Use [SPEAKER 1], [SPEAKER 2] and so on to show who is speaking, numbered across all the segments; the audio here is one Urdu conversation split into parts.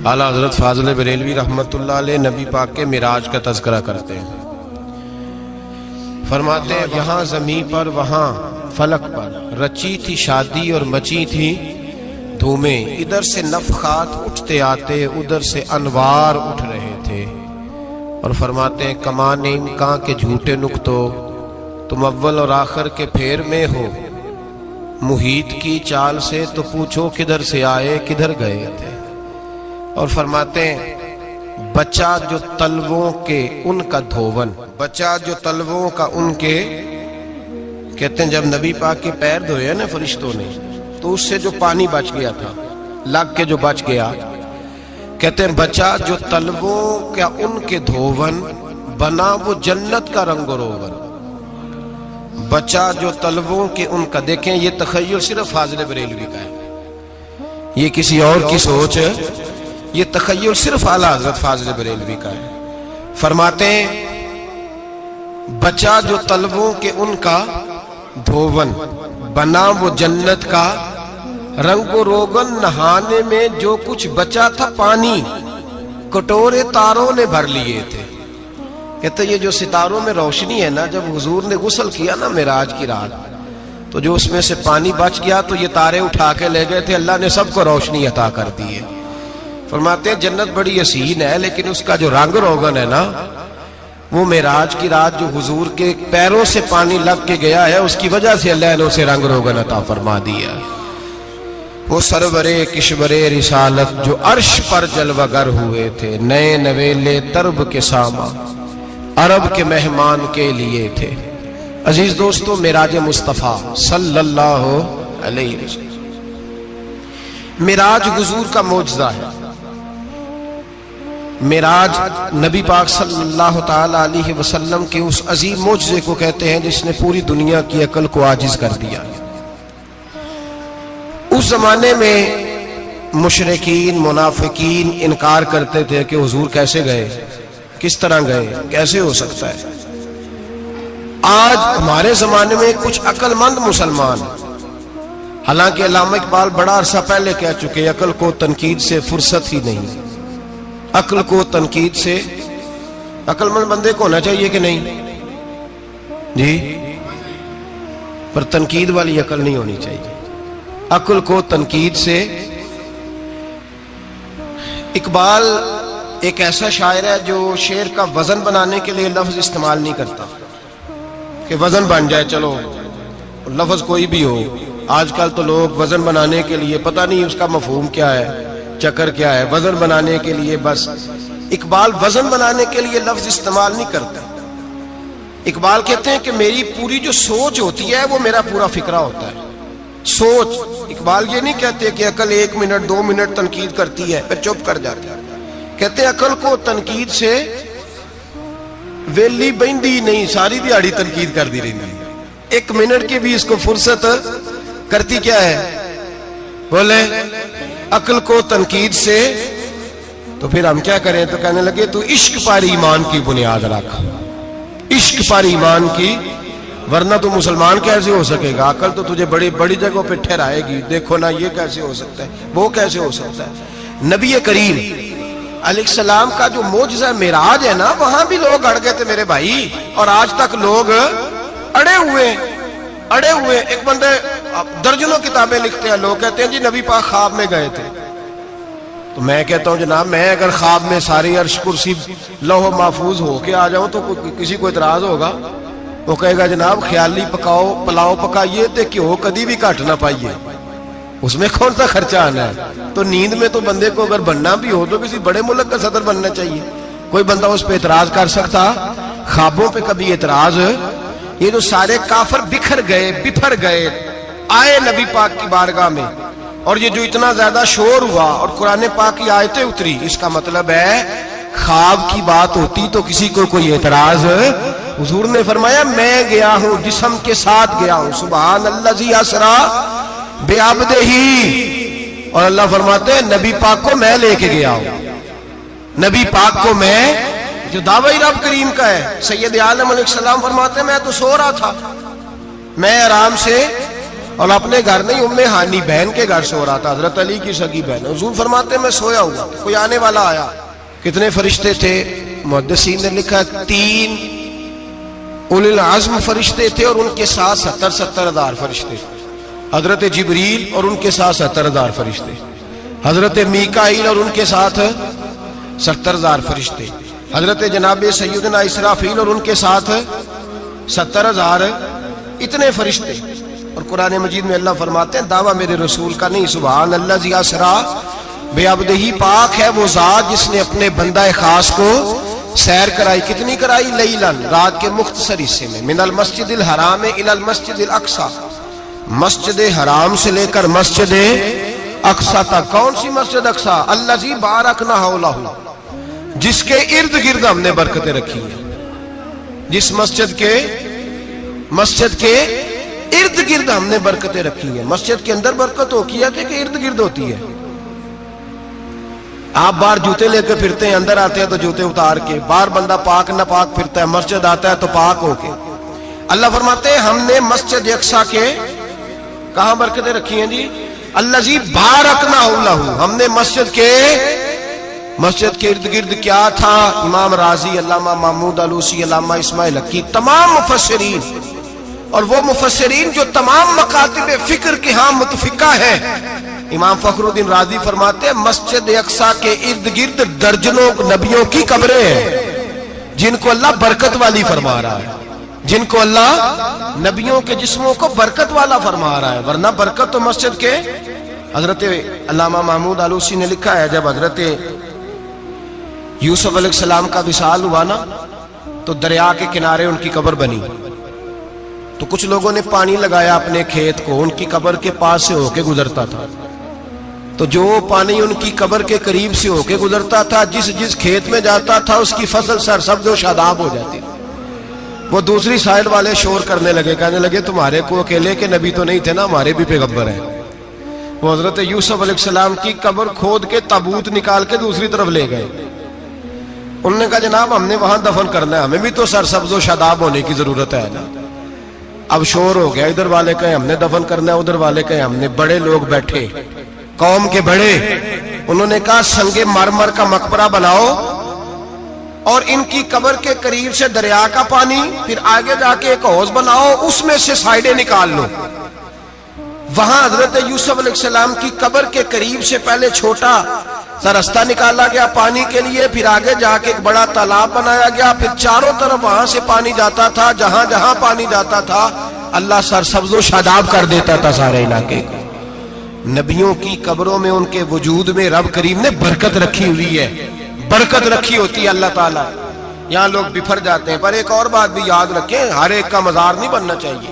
[SPEAKER 1] اعلیٰ حضرت فاضل بریلوی رحمۃ اللہ علیہ نبی پاک کے معراج کا تذکرہ کرتے ہیں. فرماتے ہیں یہاں زمین پر وہاں فلک پر رچی تھی شادی اور مچی تھی دھومیں، ادھر سے نفخات اٹھتے آتے ادھر سے انوار اٹھ رہے تھے. اور فرماتے ہیں کمان امکان کے جھوٹے نکتو، تم اول اور آخر کے پھیر میں ہو. محیط کی چال سے تو پوچھو کدھر سے آئے کدھر گئے تھے. اور فرماتے ہیں بچہ جو تلووں کے ان کا دھوون، بچہ جو تلووں کا ان کے، کہتے ہیں جب نبی پاک کے پیر دھوئے نا فرشتوں نے تو اس سے جو پانی بچ گیا تھا لگ کے جو بچ گیا، کہتے ہیں بچہ جو تلووں کا ان کے دھوون بنا وہ جنت کا رنگ و روغن. بچہ جو تلووں کے ان کا، دیکھیں یہ تخیل صرف فاضل بریلوی کا ہے، یہ کسی اور کی سوچ ہے، یہ تخیل صرف اعلیٰ حضرت فاضل بریلوی کا ہے. فرماتے ہیں بچہ جو تلووں کے ان کا دھوون بنا وہ جنت کا رنگ و روغن، نہانے میں جو کچھ بچا تھا پانی کٹورے تاروں نے بھر لیے تھے. کہتے یہ جو ستاروں میں روشنی ہے نا، جب حضور نے غسل کیا نا معراج کی رات تو جو اس میں سے پانی بچ گیا تو یہ تارے اٹھا کے لے گئے تھے، اللہ نے سب کو روشنی عطا کر دی ہے. فرماتے ہیں جنت بڑی حسین ہے لیکن اس کا جو رنگ روغن ہے نا، وہ معراج کی رات جو حضور کے پیروں سے پانی لگ کے گیا ہے اس کی وجہ سے اللہ نے اسے رنگ روغن عطا فرما دیا. وہ سرورے کشورے رسالت جو عرش پر جلوہ گر ہوئے تھے، نئے نویلے ترب کے ساما عرب کے مہمان کے لیے تھے. عزیز دوستو، معراج مصطفیٰ صلی اللہ علیہ وسلم، معراج حضور کا معجزہ ہے. معراج نبی پاک صلی اللہ تعالی علیہ وسلم کے اس عظیم معجزے کو کہتے ہیں جس نے پوری دنیا کی عقل کو عاجز کر دیا. اس زمانے میں مشرکین منافقین انکار کرتے تھے کہ حضور کیسے گئے، کس طرح گئے، کیسے ہو سکتا ہے. آج ہمارے زمانے میں کچھ عقل مند مسلمان، حالانکہ علامہ اقبال بڑا عرصہ پہلے کہہ چکے عقل کو تنقید سے فرصت ہی نہیں. عقل کو تنقید سے، عقل مند بندے کو ہونا چاہیے کہ نہیں جی، پر تنقید والی عقل نہیں ہونی چاہیے. عقل کو تنقید سے، اقبال ایک ایسا شاعر ہے جو شعر کا وزن بنانے کے لیے لفظ استعمال نہیں کرتا کہ وزن بن جائے، چلو لفظ کوئی بھی ہو. آج کل تو لوگ وزن بنانے کے لیے پتہ نہیں اس کا مفہوم کیا ہے، چکر کیا ہے، وزن بنانے کے لیے بس. اقبال وزن بنانے کے لیے لفظ استعمال نہیں کرتا. اقبال کہتے ہیں کہ میری پوری جو سوچ ہوتی ہے وہ میرا پورا فکرہ ہوتا ہے. سوچ، اقبال یہ نہیں کہتے کہ عقل 1 منٹ 2 منٹ تنقید کرتی ہے پھر چپ کر جاتی ہے. کہتے ہیں عقل کو تنقید سے ویلی بہندی نہیں، ساری دیہاڑی تنقید کر دی رہی، 1 منٹ کی بھی اس کو فرصت کرتی کیا ہے، بولے عقل کو تنقید سے. تو پھر ہم کیا کریں، تو کہنے لگے تو عشق پر ایمان کی بنیاد رکھ، عشق پر ایمان کی، ورنہ تو مسلمان کیسے ہو سکے گا. عقل تو تجھے بڑی بڑی جگہوں پہ ٹھہرائے گی، دیکھو نا یہ کیسے ہو سکتا ہے، وہ کیسے ہو سکتا ہے. نبی کریم علیہ السلام کا جو معجزہ معراج ہے نا، وہاں بھی لوگ اڑ گئے تھے میرے بھائی، اور آج تک لوگ اڑے ہوئے. ایک بندے درجنوں کتابیں لکھتے ہیں، لوگ کہتے ہیں جی نبی پاک خواب میں گئے تھے. تو میں کہتا ہوں جناب، میں اگر خواب میں ساری عرش کرسی لوح محفوظ ہو کے آ جاؤں تو کسی کو اعتراض ہوگا؟ وہ کہے گا جناب خیالی پلاؤ پکائیے تے کیوں کدی بھی گھٹ نہ پائیے، اس میں کون سا خرچہ آنا ہے. تو نیند میں تو بندے کو اگر بننا بھی ہو تو کسی بڑے ملک کا صدر بننا چاہیے. کوئی بندہ اس پہ اعتراض کر سکتا؟ خوابوں پہ کبھی اعتراض؟ یہ جو سارے کافر بکھر گئے آئے نبی پاک کی بارگاہ میں، اور یہ جو اتنا زیادہ شور ہوا اور قرآن پاک کی آیتیں اتری، اس کا مطلب ہے خواب کی بات ہوتی تو کسی کو کوئی اعتراض. حضور نے فرمایا میں گیا ہوں، جسم کے ساتھ گیا ہوں، سبحان الذی اسری بعبدہ، اور اللہ فرماتے ہیں نبی پاک کو میں لے کے گیا ہوں. نبی پاک کو میں، جو دعوی رب کریم کا ہے. سید عالم علیہ السلام فرماتے ہیں میں تو سو رہا تھا، میں آرام سے اور اپنے گھر نہیں، ام ہانی بہن کے گھر سو رہا تھا، حضرت علی کی سگی بہن. حضور فرماتے ہیں میں سویا ہوا، کوئی آنے والا آیا. کتنے فرشتے تھے؟ محدثین نے لکھا 3 اولی العزم فرشتے تھے اور ان کے ساتھ 70 ہزار فرشتے. حضرت جبریل اور ان کے ساتھ 70 ہزار فرشتے. حضرت میکائیل اور ان کے ساتھ 70 ہزار فرشتے. حضرت جناب سیدنا اسرافیل اور ان کے ساتھ 70 ہزار. اتنے فرشتے. اور قرآن مجید میں اللہ فرماتے ہیں دعویٰ میرے رسول کا نہیں، سبحان اللہ ذی اسرا بے عبدہی، پاک ہے وہ ذات جس نے اپنے بندہ خاص کو سیر کرائی. کتنی کرائی؟ لیلن، رات کے مختصر حصے میں. من المسجد الحرام الی المسجد الاقصی، مسجد حرام سے لے کر مسجد اقصی تک. کون سی مسجد اقصی؟ الذی بارکنا حولہ، جس کے ارد گرد ہم نے برکتیں رکھی ہیں. جس مسجد کے ارد گرد ہم نے برکتیں رکھی ہیں. مسجد کے اندر برکت ہوتی ہے کہ ارد گرد ہوتی ہے؟ آپ باہر جوتے لے کے پھرتے ہیں، اندر آتے ہیں تو جوتے اتار کے. باہر بندہ پاک نہ پاک پھرتا ہے، مسجد آتا ہے تو پاک ہو کے. اللہ فرماتے ہیں ہم نے مسجد اقصی کے کہاں برکتیں رکھی ہیں جی؟ الذی بارکنا حولہ، ہم نے مسجد کے ارد گرد کیا تھا؟ امام راضی، علامہ محمود آلوسی، علامہ اسماعیل حقی، تمام مفسرین، اور وہ مفسرین جو تمام مکاتب فکر کے ہاں متفقہ ہیں. امام فخر الدین رازی فرماتے ہیں مسجد اقصی کے ارد گرد درجنوں نبیوں کی قبریں ہیں جن کو اللہ برکت والی فرما رہا ہے، جن کو اللہ نبیوں کے جسموں کو برکت والا فرما رہا ہے. ورنہ برکت تو مسجد کے. حضرت علامہ محمود آلوسی نے لکھا ہے جب حضرت یوسف علیہ السلام کا وصال ہوا نا تو دریا کے کنارے ان کی قبر بنی. تو کچھ لوگوں نے پانی لگایا اپنے کھیت کو، ان کی قبر کے پاس سے ہو کے گزرتا تھا. تو جو پانی ان کی قبر کے قریب سے ہو کے گزرتا تھا، جس کھیت میں جاتا تھا اس کی فصل سرسبز و شاداب ہو جاتی. وہ دوسری سائیڈ والے شور کرنے لگے، کہنے لگے تمہارے کو اکیلے کے نبی تو نہیں تھے نا، ہمارے بھی پیغمبر ہیں. وہ حضرت یوسف علیہ السلام کی قبر کھود کے تابوت نکال کے دوسری طرف لے گئے. انہوں نے کہا جناب ہم نے وہاں دفن کرنا ہے، ہمیں بھی تو سرسبز و شاداب ہونے کی ضرورت ہے نا. اب شور ہو گیا، ادھر والے کہیں ہم نے دفن کرنا ہے، ادھر والے کہیں ہم نے. بڑے لوگ بیٹھے، قوم کے بڑے، انہوں نے کہا سنگ مرمر کا مقبرہ بناؤ اور ان کی قبر کے قریب سے دریا کا پانی، پھر آگے جا کے ایک حوض بناؤ، اس میں سے سائیڈیں نکال لو. وہاں حضرت یوسف علیہ السلام کی قبر کے قریب سے پہلے چھوٹا سا راستہ نکالا گیا پانی کے لیے، پھر آگے جا کے ایک بڑا تالاب بنایا گیا، پھر چاروں طرف وہاں سے پانی جاتا تھا. جہاں جہاں پانی جاتا تھا اللہ سرسبز و شاداب کر دیتا تھا سارے علاقے کو. نبیوں کی قبروں میں ان کے وجود میں رب کریم نے برکت رکھی ہوئی ہے، برکت رکھی ہوتی ہے اللہ تعالیٰ. یہاں لوگ بفر جاتے ہیں. پر ایک اور بات بھی یاد رکھیں، ہر ایک کا مزار نہیں بننا چاہیے.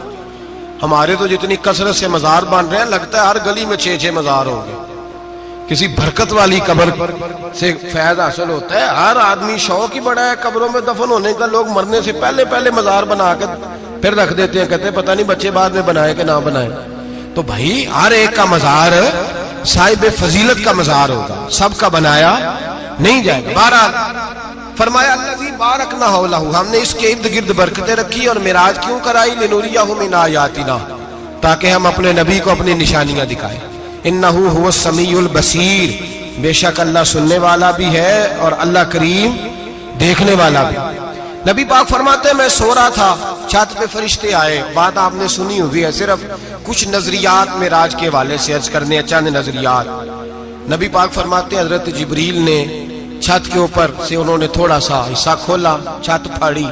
[SPEAKER 1] ہمارے تو جتنی کثرت سے مزار بن رہے ہیں لگتا ہے ہر گلی میں 6 مزار ہوں گے. کسی برکت والی قبر سے فیض حاصل ہوتا ہے. ہر آدمی شوق ہی بڑا ہے قبروں میں دفن ہونے کا. لوگ مرنے سے پہلے مزار بنا کے پھر رکھ دیتے ہیں، کہتے ہیں پتہ نہیں بچے بعد میں بنائے کہ نہ بنائے. تو بھائی ہر ایک کا مزار صاحب فضیلت کا مزار ہوگا، سب کا بنایا نہیں جائے گا. بہرحال فرمایا الذی بارکنا حولہ، ہم نے اس کے ارد گرد برکتیں رکھی. اور معراج کیوں کرائی؟ لنوریہ من آیاتنا، تاکہ ہم اپنے نبی کو اپنی نشانیاں دکھائیں. انہ هو السمیع البصیر، بے شک اللہ سننے والا بھی ہے اور اللہ کریم دیکھنے والا بھی. نبی پاک فرماتے ہیں میں سو رہا تھا، چھت پہ فرشتے آئے. بات آپ نے سنی ہوئی ہے، صرف کچھ نظریات معراج کے حوالے سے عرض کرنے، چند نظریات. نبی پاک فرماتے ہیں حضرت جبریل نے چھت کے اوپر سے انہوں نے تھوڑا سا حصہ کھولا، چھت پھاڑی.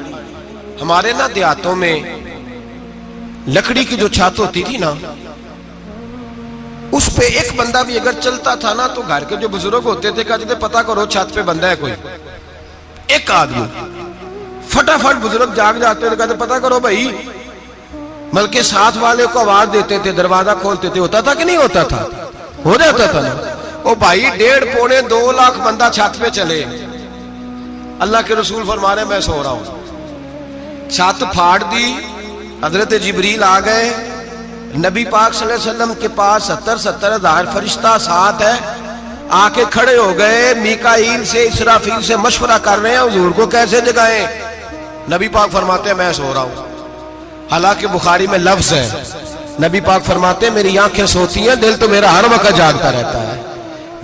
[SPEAKER 1] ہمارے نا دیہاتوں میں لکڑی کی جو چھت ہوتی تھی نا، اس پہ ایک بندہ بھی اگر چلتا تھا نا تو گھر کے جو بزرگ ہوتے تھے کہتے تھے پتہ کرو چھت پہ بندہ ہے کوئی. ایک آدمی فٹافٹ بزرگ جاگ جاتے تھے، کہتے پتہ کرو بھائی. بلکہ ساتھ والے کو آواز دیتے تھے، دروازہ کھولتے تھے. ہوتا تھا کہ نہیں ہوتا تھا؟ ہو جاتا تھا نا. او بھائی 1.5 پونے 2 لاکھ بندہ چھت پہ چلے. اللہ کے رسول فرما رہے میں سو رہا ہوں. چھت پھاڑ دی، حضرت جبریل آ گئے. نبی پاک صلی اللہ علیہ وسلم کے پاس 70 ہزار فرشتہ ساتھ ہے، آ کے کھڑے ہو گئے. میکائیل سے اسرافیل سے مشورہ کر رہے ہیں حضور کو کیسے جگائیں. نبی پاک فرماتے ہیں میں سو رہا ہوں. حالانکہ بخاری میں لفظ ہے نبی پاک فرماتے ہیں میری آنکھیں سوتی ہیں، دل تو میرا ہر وقت جاگتا رہتا ہے۔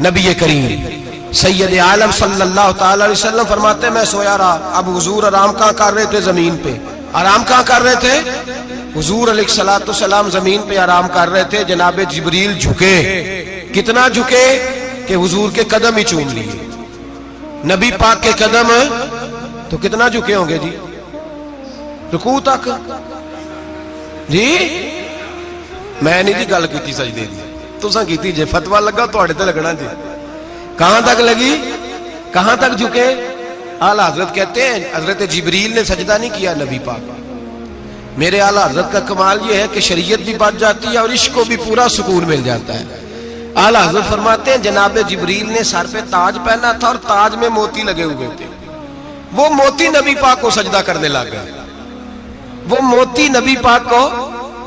[SPEAKER 1] نبی کریم سید عالم صلی اللہ تعالی علیہ وسلم فرماتے ہیں میں سویا رہا، اب حضور آرام کہاں کر رہے تھے؟ زمین پہ۔ آرام کہاں کر رہے تھے؟ حضور علیہ الصلوۃ والسلام زمین پہ آرام کر رہے تھے، جناب جبریل جھکے، کتنا جھکے کہ حضور کے قدم ہی چوم لیے۔ نبی پاک کے قدم تو کتنا جھکے ہوں گے جی؟ رکوع تک جی؟ میں نہیں جی گل کی سجدے دی، تساں کیتی جے، فتویٰ لگا تواڈے تے لگنا جی۔ کہاں تک لگی؟ کہاں تک جھکے؟ اعلیٰ حضرت کہتے ہیں حضرت جبریل نے سجدہ نہیں کیا نبی پاک۔ میرے اعلیٰ حضرت کا کمال یہ ہے کہ شریعت بھی بچ جاتی ہے اور عشق کو بھی پورا سکون مل جاتا ہے۔ اعلیٰ حضرت فرماتے ہیں جناب جبریل نے سر پہ تاج پہنا تھا اور تاج میں موتی لگے ہوئے تھے، وہ موتی نبی پاک کو سجدہ کرنے لگ گئے، وہ موتی نبی پاک کو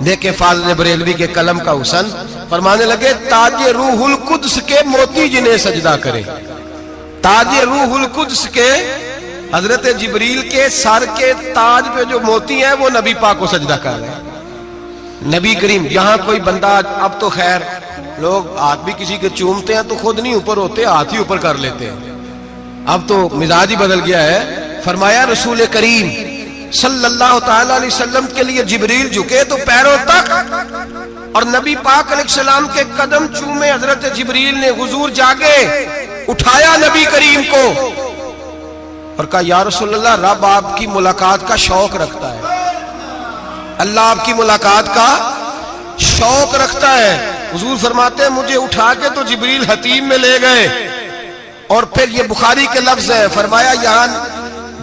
[SPEAKER 1] دیکھیں۔ فاضل بریلوی کے قلم کا حسن فرمانے لگے تاج روح القدس کے موتی جنہیں سجدہ کرے، تاج روح القدس کے حضرت جبریل کے سر کے تاج پہ جو موتی ہیں وہ نبی پاک کو سجدہ کر رہے ہیں۔ نبی کریم یہاں کوئی بندہ، اب تو خیر لوگ ہاتھ بھی کسی کے چومتے ہیں تو خود نہیں اوپر ہوتے، ہاتھ ہی اوپر کر لیتے ہیں، اب تو مزاج ہی بدل گیا ہے۔ فرمایا رسول کریم صلی اللہ تعالی علیہ وسلم کے لیے جبریل جھکے تو پیروں تک، اور نبی پاک علیہ السلام کے قدم چومے حضرت جبریل نے۔ حضور جاگے، اٹھایا نبی کریم کو اور کہا یا رسول اللہ، رب آپ کی ملاقات کا شوق رکھتا ہے، اللہ آپ کی ملاقات کا شوق رکھتا ہے۔ حضور فرماتے ہیں مجھے اٹھا کے تو جبریل حتیم میں لے گئے، اور پھر یہ بخاری کے لفظ ہے، فرمایا یہاں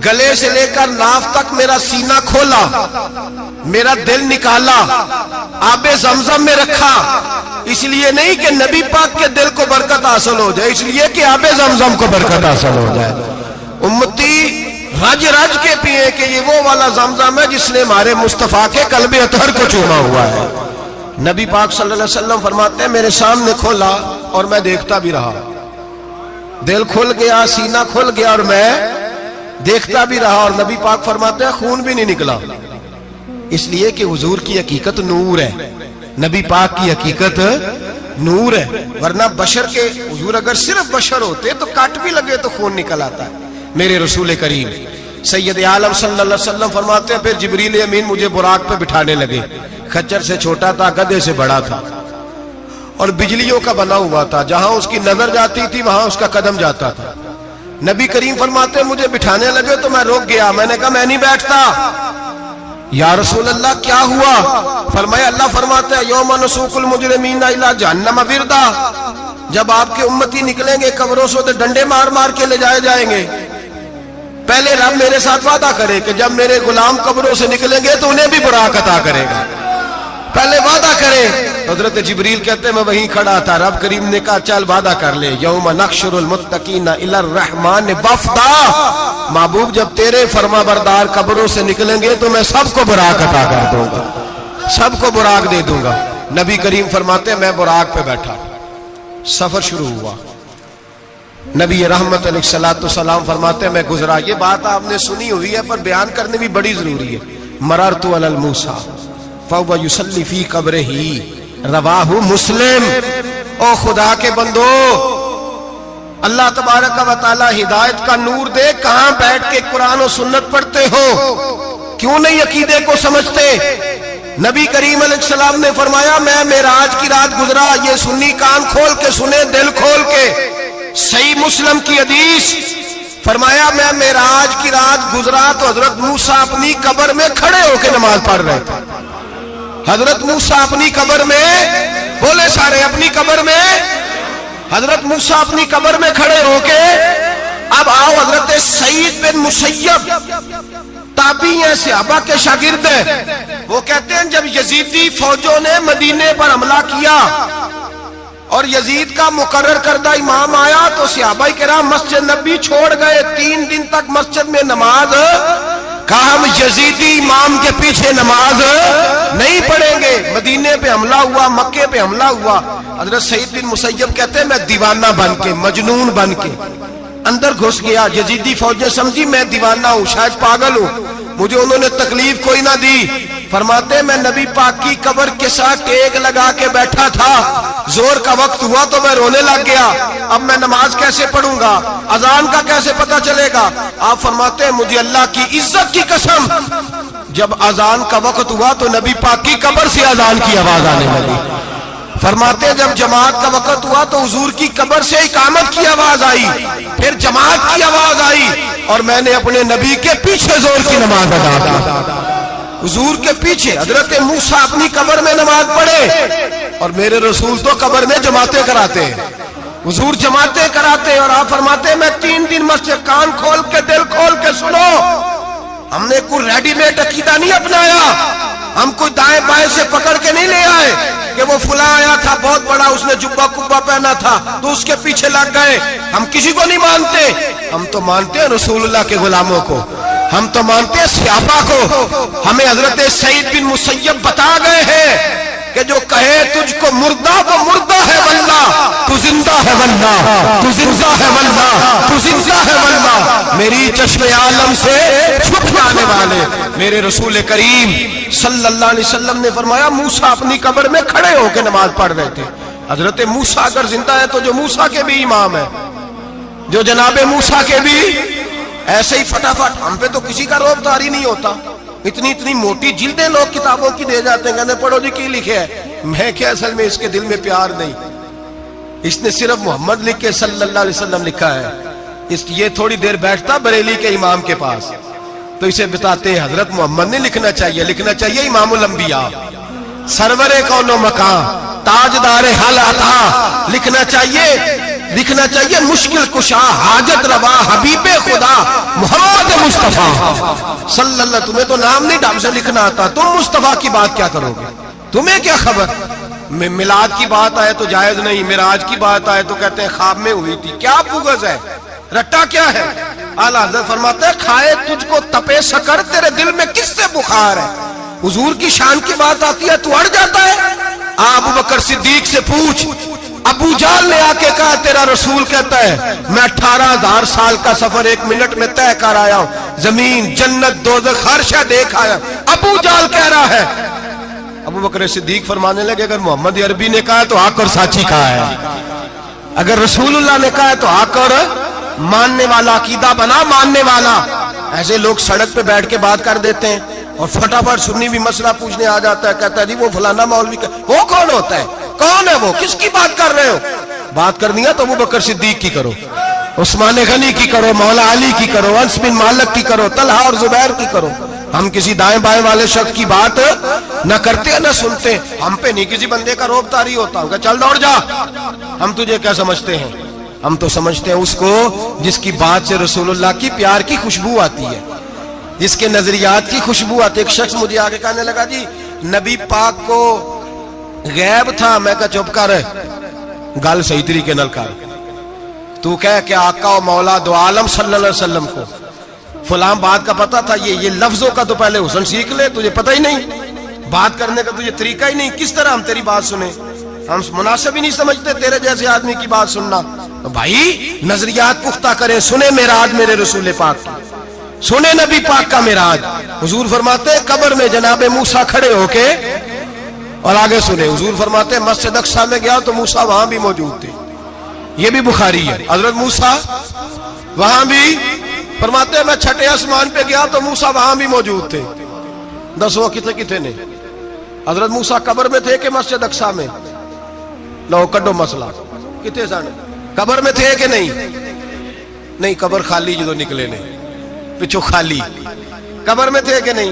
[SPEAKER 1] گلے سے لے کر ناف تک میرا سینہ کھولا، میرا دل نکالا، آب زمزم میں رکھا، اس لیے نہیں کہ نبی پاک کے دل کو برکت حاصل ہو جائے، اس لیے کہ آب زمزم کو برکت حاصل ہو جائے۔ امتی رج رج کے پیئے کہ یہ وہ والا زمزم ہے جس نے ہمارے مصطفیٰ کے قلب اطہر کو چوما ہوا ہے۔ نبی پاک صلی اللہ علیہ وسلم فرماتے ہیں میرے سامنے کھولا اور میں دیکھتا بھی رہا، دل کھل گیا، سینہ کھل گیا اور میں دیکھتا بھی رہا، اور نبی پاک فرماتے ہیں خون بھی نہیں نکلا، اس لیے کہ حضور کی حقیقت نور ہے، نبی پاک کی حقیقت نور ہے، ورنہ بشر کے حضور اگر صرف بشر ہوتے تو کٹ بھی لگے تو خون نکل آتا ہے۔ میرے رسول کریم سید عالم صلی اللہ علیہ وسلم فرماتے ہیں پھر جبریل امین مجھے براق پہ بٹھانے لگے، خچر سے چھوٹا تھا، گدھے سے بڑا تھا، اور بجلیوں کا بنا ہوا تھا، جہاں اس کی نظر جاتی تھی وہاں اس کا قدم جاتا تھا۔ نبی کریم فرماتے ہیں مجھے بٹھانے لگے تو میں رک گیا، میں نے کہا میں نہیں بیٹھتا۔ یا رسول اللہ کیا ہوا؟ فرمایا اللہ فرماتا ہے یوم نسوق المجرمین الی جہنم وردا، جب آپ کے امتی نکلیں گے قبروں سے تو ڈنڈے مار مار کے لے جائے جائیں گے۔ پہلے رب میرے ساتھ وعدہ کرے کہ جب میرے غلام قبروں سے نکلیں گے تو انہیں بھی براق عطا کرے گا، پہلے وعدہ کرے۔ حضرت جبریل کہتے ہیں میں وہیں کھڑا تھا، رب کریم نے کہا چل وعدہ کر لے، یوم نحشر المتقین الی الرحمن وفدا، محبوب جب تیرے فرما بردار قبروں سے نکلیں گے تو میں سب کو براق عطا کر دوں گا، سب کو براق دے دوں گا۔ نبی کریم فرماتے ہیں میں براق پہ بیٹھا، سفر شروع ہوا، نبی رحمت علیہ الصلوۃ والسلام فرماتے ہیں میں گزرا۔ یہ بات آپ نے سنی ہوئی ہے پر بیان کرنے بھی بڑی ضروری ہے۔ مررت علی الموسیٰ فہو یصلی فی قبرہ، رواہ مسلم۔ او خدا کے بندو، اللہ تبارک و تعالی ہدایت کا نور دے، کہاں بیٹھ کے قرآن و سنت پڑھتے ہو؟ کیوں نہیں عقیدے کو سمجھتے؟ نبی کریم علیہ السلام نے فرمایا میں معراج کی رات گزرا، یہ سنی کان کھول کے سنے، دل کھول کے، صحیح مسلم کی حدیث، فرمایا میں معراج کی رات گزرا تو حضرت موسیٰ اپنی قبر میں کھڑے ہو کے نماز پڑھ رہے تھے۔ حضرت موسیٰ اپنی قبر میں، بولے سارے اپنی قبر میں، حضرت موسیٰ اپنی قبر میں کھڑے ہو کے۔ اب آؤ حضرت سعید بن مسیب تابعی ہیں، صحابہ کے شاگرد ہیں، وہ کہتے ہیں جب یزیدی فوجوں نے مدینے پر حملہ کیا اور یزید کا مقرر کردہ امام آیا تو صحابہ کرام مسجد نبی چھوڑ گئے، 3 دن تک مسجد میں نماز، کہا ہم یزیدی امام کے پیچھے نماز نہیں پڑھیں گے۔ مدینے پہ حملہ ہوا، مکے پہ حملہ ہوا، حضرت سعید بن مسیب کہتے ہیں میں دیوانہ بن کے، مجنون بن کے اندر گھس گیا۔ یزیدی فوجیں سمجھی میں دیوانہ ہوں، شاید پاگل ہوں، مجھے انہوں نے تکلیف کوئی نہ دی۔ فرماتے میں نبی پاک کی قبر کے ساتھ ٹیک لگا کے بیٹھا تھا، زور کا وقت ہوا تو میں رونے لگ گیا، اب میں نماز کیسے پڑھوں گا، اذان کا کیسے پتہ چلے گا؟ آپ فرماتے ہیں مجھے اللہ کی عزت کی قسم، جب اذان کا وقت ہوا تو نبی پاک کی قبر سے اذان کی آواز آنے لگی۔ فرماتے ہیں جب جماعت کا وقت ہوا تو حضور کی قبر سے اقامت کی آواز آئی، پھر جماعت کی آواز آئی، اور میں نے اپنے نبی کے پیچھے زور کی نماز ادا کی۔ حضور کے پیچھے حضرت موسیٰ اپنی قبر میں نماز پڑھے، اور میرے رسول تو قبر میں جماعتیں کراتے ہیں، حضور جماعتیں کراتے ہیں، اور آپ فرماتے ہیں میں 3 دن مسجد، کان کھول کے دل کھول کے سنو، ہم نے کوئی ریڈی میڈ عقیدہ نہیں اپنایا، ہم کوئی دائیں بائیں سے پکڑ کے نہیں لے آئے کہ وہ فلاں آیا تھا بہت بڑا، اس نے جبہ کبہ پہنا تھا تو اس کے پیچھے لگ گئے۔ ہم کسی کو نہیں مانتے، ہم تو مانتے ہیں رسول اللہ کے غلاموں کو، ہم تو مانتے ہیں صحابہ کو۔ ہمیں حضرت سعید بن مسیب بتا گئے ہیں کہ جو کہے تجھ کو مردہ وہ مردہ ہے واللہ، تو زندہ ہے واللہ، تو زندہ ہے واللہ، تو زندہ ہے واللہ، میری چشم عالم سے چھپ جانے والے میرے رسول کریم صلی اللہ علیہ وسلم نے فرمایا موسیٰ اپنی قبر میں کھڑے ہو کے نماز پڑھ رہے تھے۔ حضرت موسیٰ اگر زندہ ہے تو جو موسیٰ کے بھی امام ہے، جو جناب موسیٰ کے بھی ایسے ہی فٹافٹ، ہم پہ تو کسی کا روب داری نہیں ہوتا، اتنی موٹی جلدیں لوگ کتابوں کی دے جاتے ہیں، کہتے پڑھو جی کی لکھے ہے، میں کیا اصل میں اس کے دل میں پیار نہیں، اس نے صرف محمد لکھ کے صلی اللہ علیہ وسلم لکھا ہے، یہ تھوڑی دیر بیٹھتا بریلی کے امام کے پاس تو اسے بتاتے ہیں حضرت محمد نے لکھنا چاہیے، لکھنا چاہیے امام الانبیاء، سرور کون و مکان، تاجدار حل عطا، لکھنا چاہیے مشکل کشا، حاجت روا، حبیب خدا محمد مصطفیٰ صلی اللہ۔ تمہیں تو نام نہیں ڈھنگ سے لکھنا آتا، تم مصطفیٰ کی بات کیا کرو گے، تمہیں کیا خبر؟ میلاد کی بات آئے تو جائز نہیں، معراج کی بات آئے تو کہتے ہیں خواب میں ہوئی تھی، کیا بغض ہے، رٹا کیا ہے؟ اعلیٰ حضرت فرماتے ہیں کھائے تجھ کو تپے سکر، تیرے دل میں کس سے بخار ہے؟ حضور کی شان کی بات آتی ہے تو اڑ جاتا ہے۔ ابو بکر صدیق سے پوچھ، ابو جہل نے آ کے کہا تیرا رسول کہتا ہے میں 18,000 سال کا سفر 1 منٹ میں طے کر آیا ہوں، زمین جنت دوزخ ہر شے دیکھ آیا، ابو جہل کہہ رہا ہے۔ ابو بکر صدیق فرمانے لگے اگر محمد عربی نے کہا تو حق اور سچی کہا ہے، اگر رسول اللہ نے کہا تو حق اور ماننے والا، عقیدہ بنا ماننے والا۔ ایسے لوگ سڑک پہ بیٹھ کے بات کر دیتے ہیں اور فٹافٹ سنی بھی مسئلہ پوچھنے آ جاتا ہے، کہتا ہے جی وہ فلانا مولوی کا، وہ کون ہوتا ہے، کون ہے وہ، کس کی بات کر رہے ہو؟ بات کرنی ہے تو ابو بکر صدیق کی کرو، عثمان غنی کی کرو، مولا علی کی کرو، انس بن مالک کی کرو، طلحہ اور زبیر کی کرو۔ ہم کسی دائیں بائیں والے شخص کی بات نہ کرتے نہ سنتے، ہم پہ نہیں کسی بندے کا روب طاری ہوتا ہوں کہ چل دوڑ جا، ہم تجھے کیا سمجھتے ہیں؟ ہم تو سمجھتے ہیں اس کو جس کی بات سے رسول اللہ کی پیار کی خوشبو آتی ہے، جس کے نظریات کی خوشبو آتی ہے۔ ایک شخص مجھے آگے کہنے لگا جی نبی پاک کو غیب تھا، میں کہا چپ کر، گل صحیح طریقے نال کر، تو کہہ کہ آقا و مولا دو عالم صلی اللہ علیہ وسلم کو فلاں بات کا پتہ تھا، یہ لفظوں کا تو پہلے حسن سیکھ لے، تجھے پتہ ہی نہیں، بات کرنے کا تجھے طریقہ ہی نہیں، کس طرح ہم تیری بات سنیں؟ ہم مناسب ہی نہیں سمجھتے تیرے جیسے آدمی کی بات سننا۔ بھائی نظریات پختہ کریں، سنیں معراج میرے رسول پاک کی، سنیں نبی پاک کا معراج۔ حضور فرماتے ہیں قبر میں جناب موسیٰ کھڑے ہو کے، اور آگے سنیں حضور فرماتے ہیں مسجد اقصیٰ میں گیا تو موسیٰ وہاں بھی موجود تھے، یہ بھی بخاری ہے، حضرت موسیٰ وہاں بھی، فرماتے ہیں میں 6 آسمان پہ گیا تو موسیٰ وہاں بھی موجود تھے۔ دسو کتنے نے حضرت موسیٰ قبر میں تھے کہ مسجد اقصیٰ میں؟ لو کڈو مسئلہ، کتنے سن قبر میں تھے کہ نہیں؟ قبر خالی جو نکلے نے پچھو خالی، قبر میں تھے کہ نہیں؟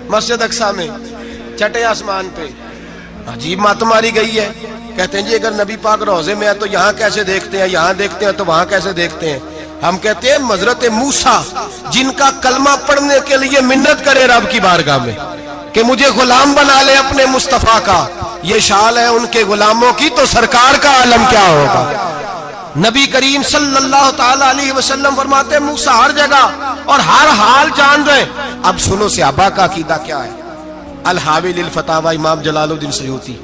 [SPEAKER 1] مسجد اقصیٰ میں 6 آسمان پہ۔ عجیب بات ماری گئی ہے، کہتے ہیں جی اگر نبی پاک روضے میں ہے تو یہاں کیسے دیکھتے ہیں، یہاں دیکھتے ہیں تو وہاں کیسے دیکھتے ہیں؟ ہم کہتے ہیں حضرت موسیٰ جن کا کلمہ پڑھنے کے لیے منت کرے رب کی بارگاہ میں کہ مجھے غلام بنا لے اپنے مصطفیٰ کا، یہ شان ہے ان کے غلاموں کی، تو سرکار کا عالم کیا ہوگا؟ نبی کریم صلی اللہ تعالی علیہ وسلم فرماتے ہیں موسیٰ ہر جگہ اور ہر حال جان رہے۔ اب سنو صحابہ کا عقیدہ کیا ہے۔ الحاوی للفتاوی امام جلال الدین سیوطی،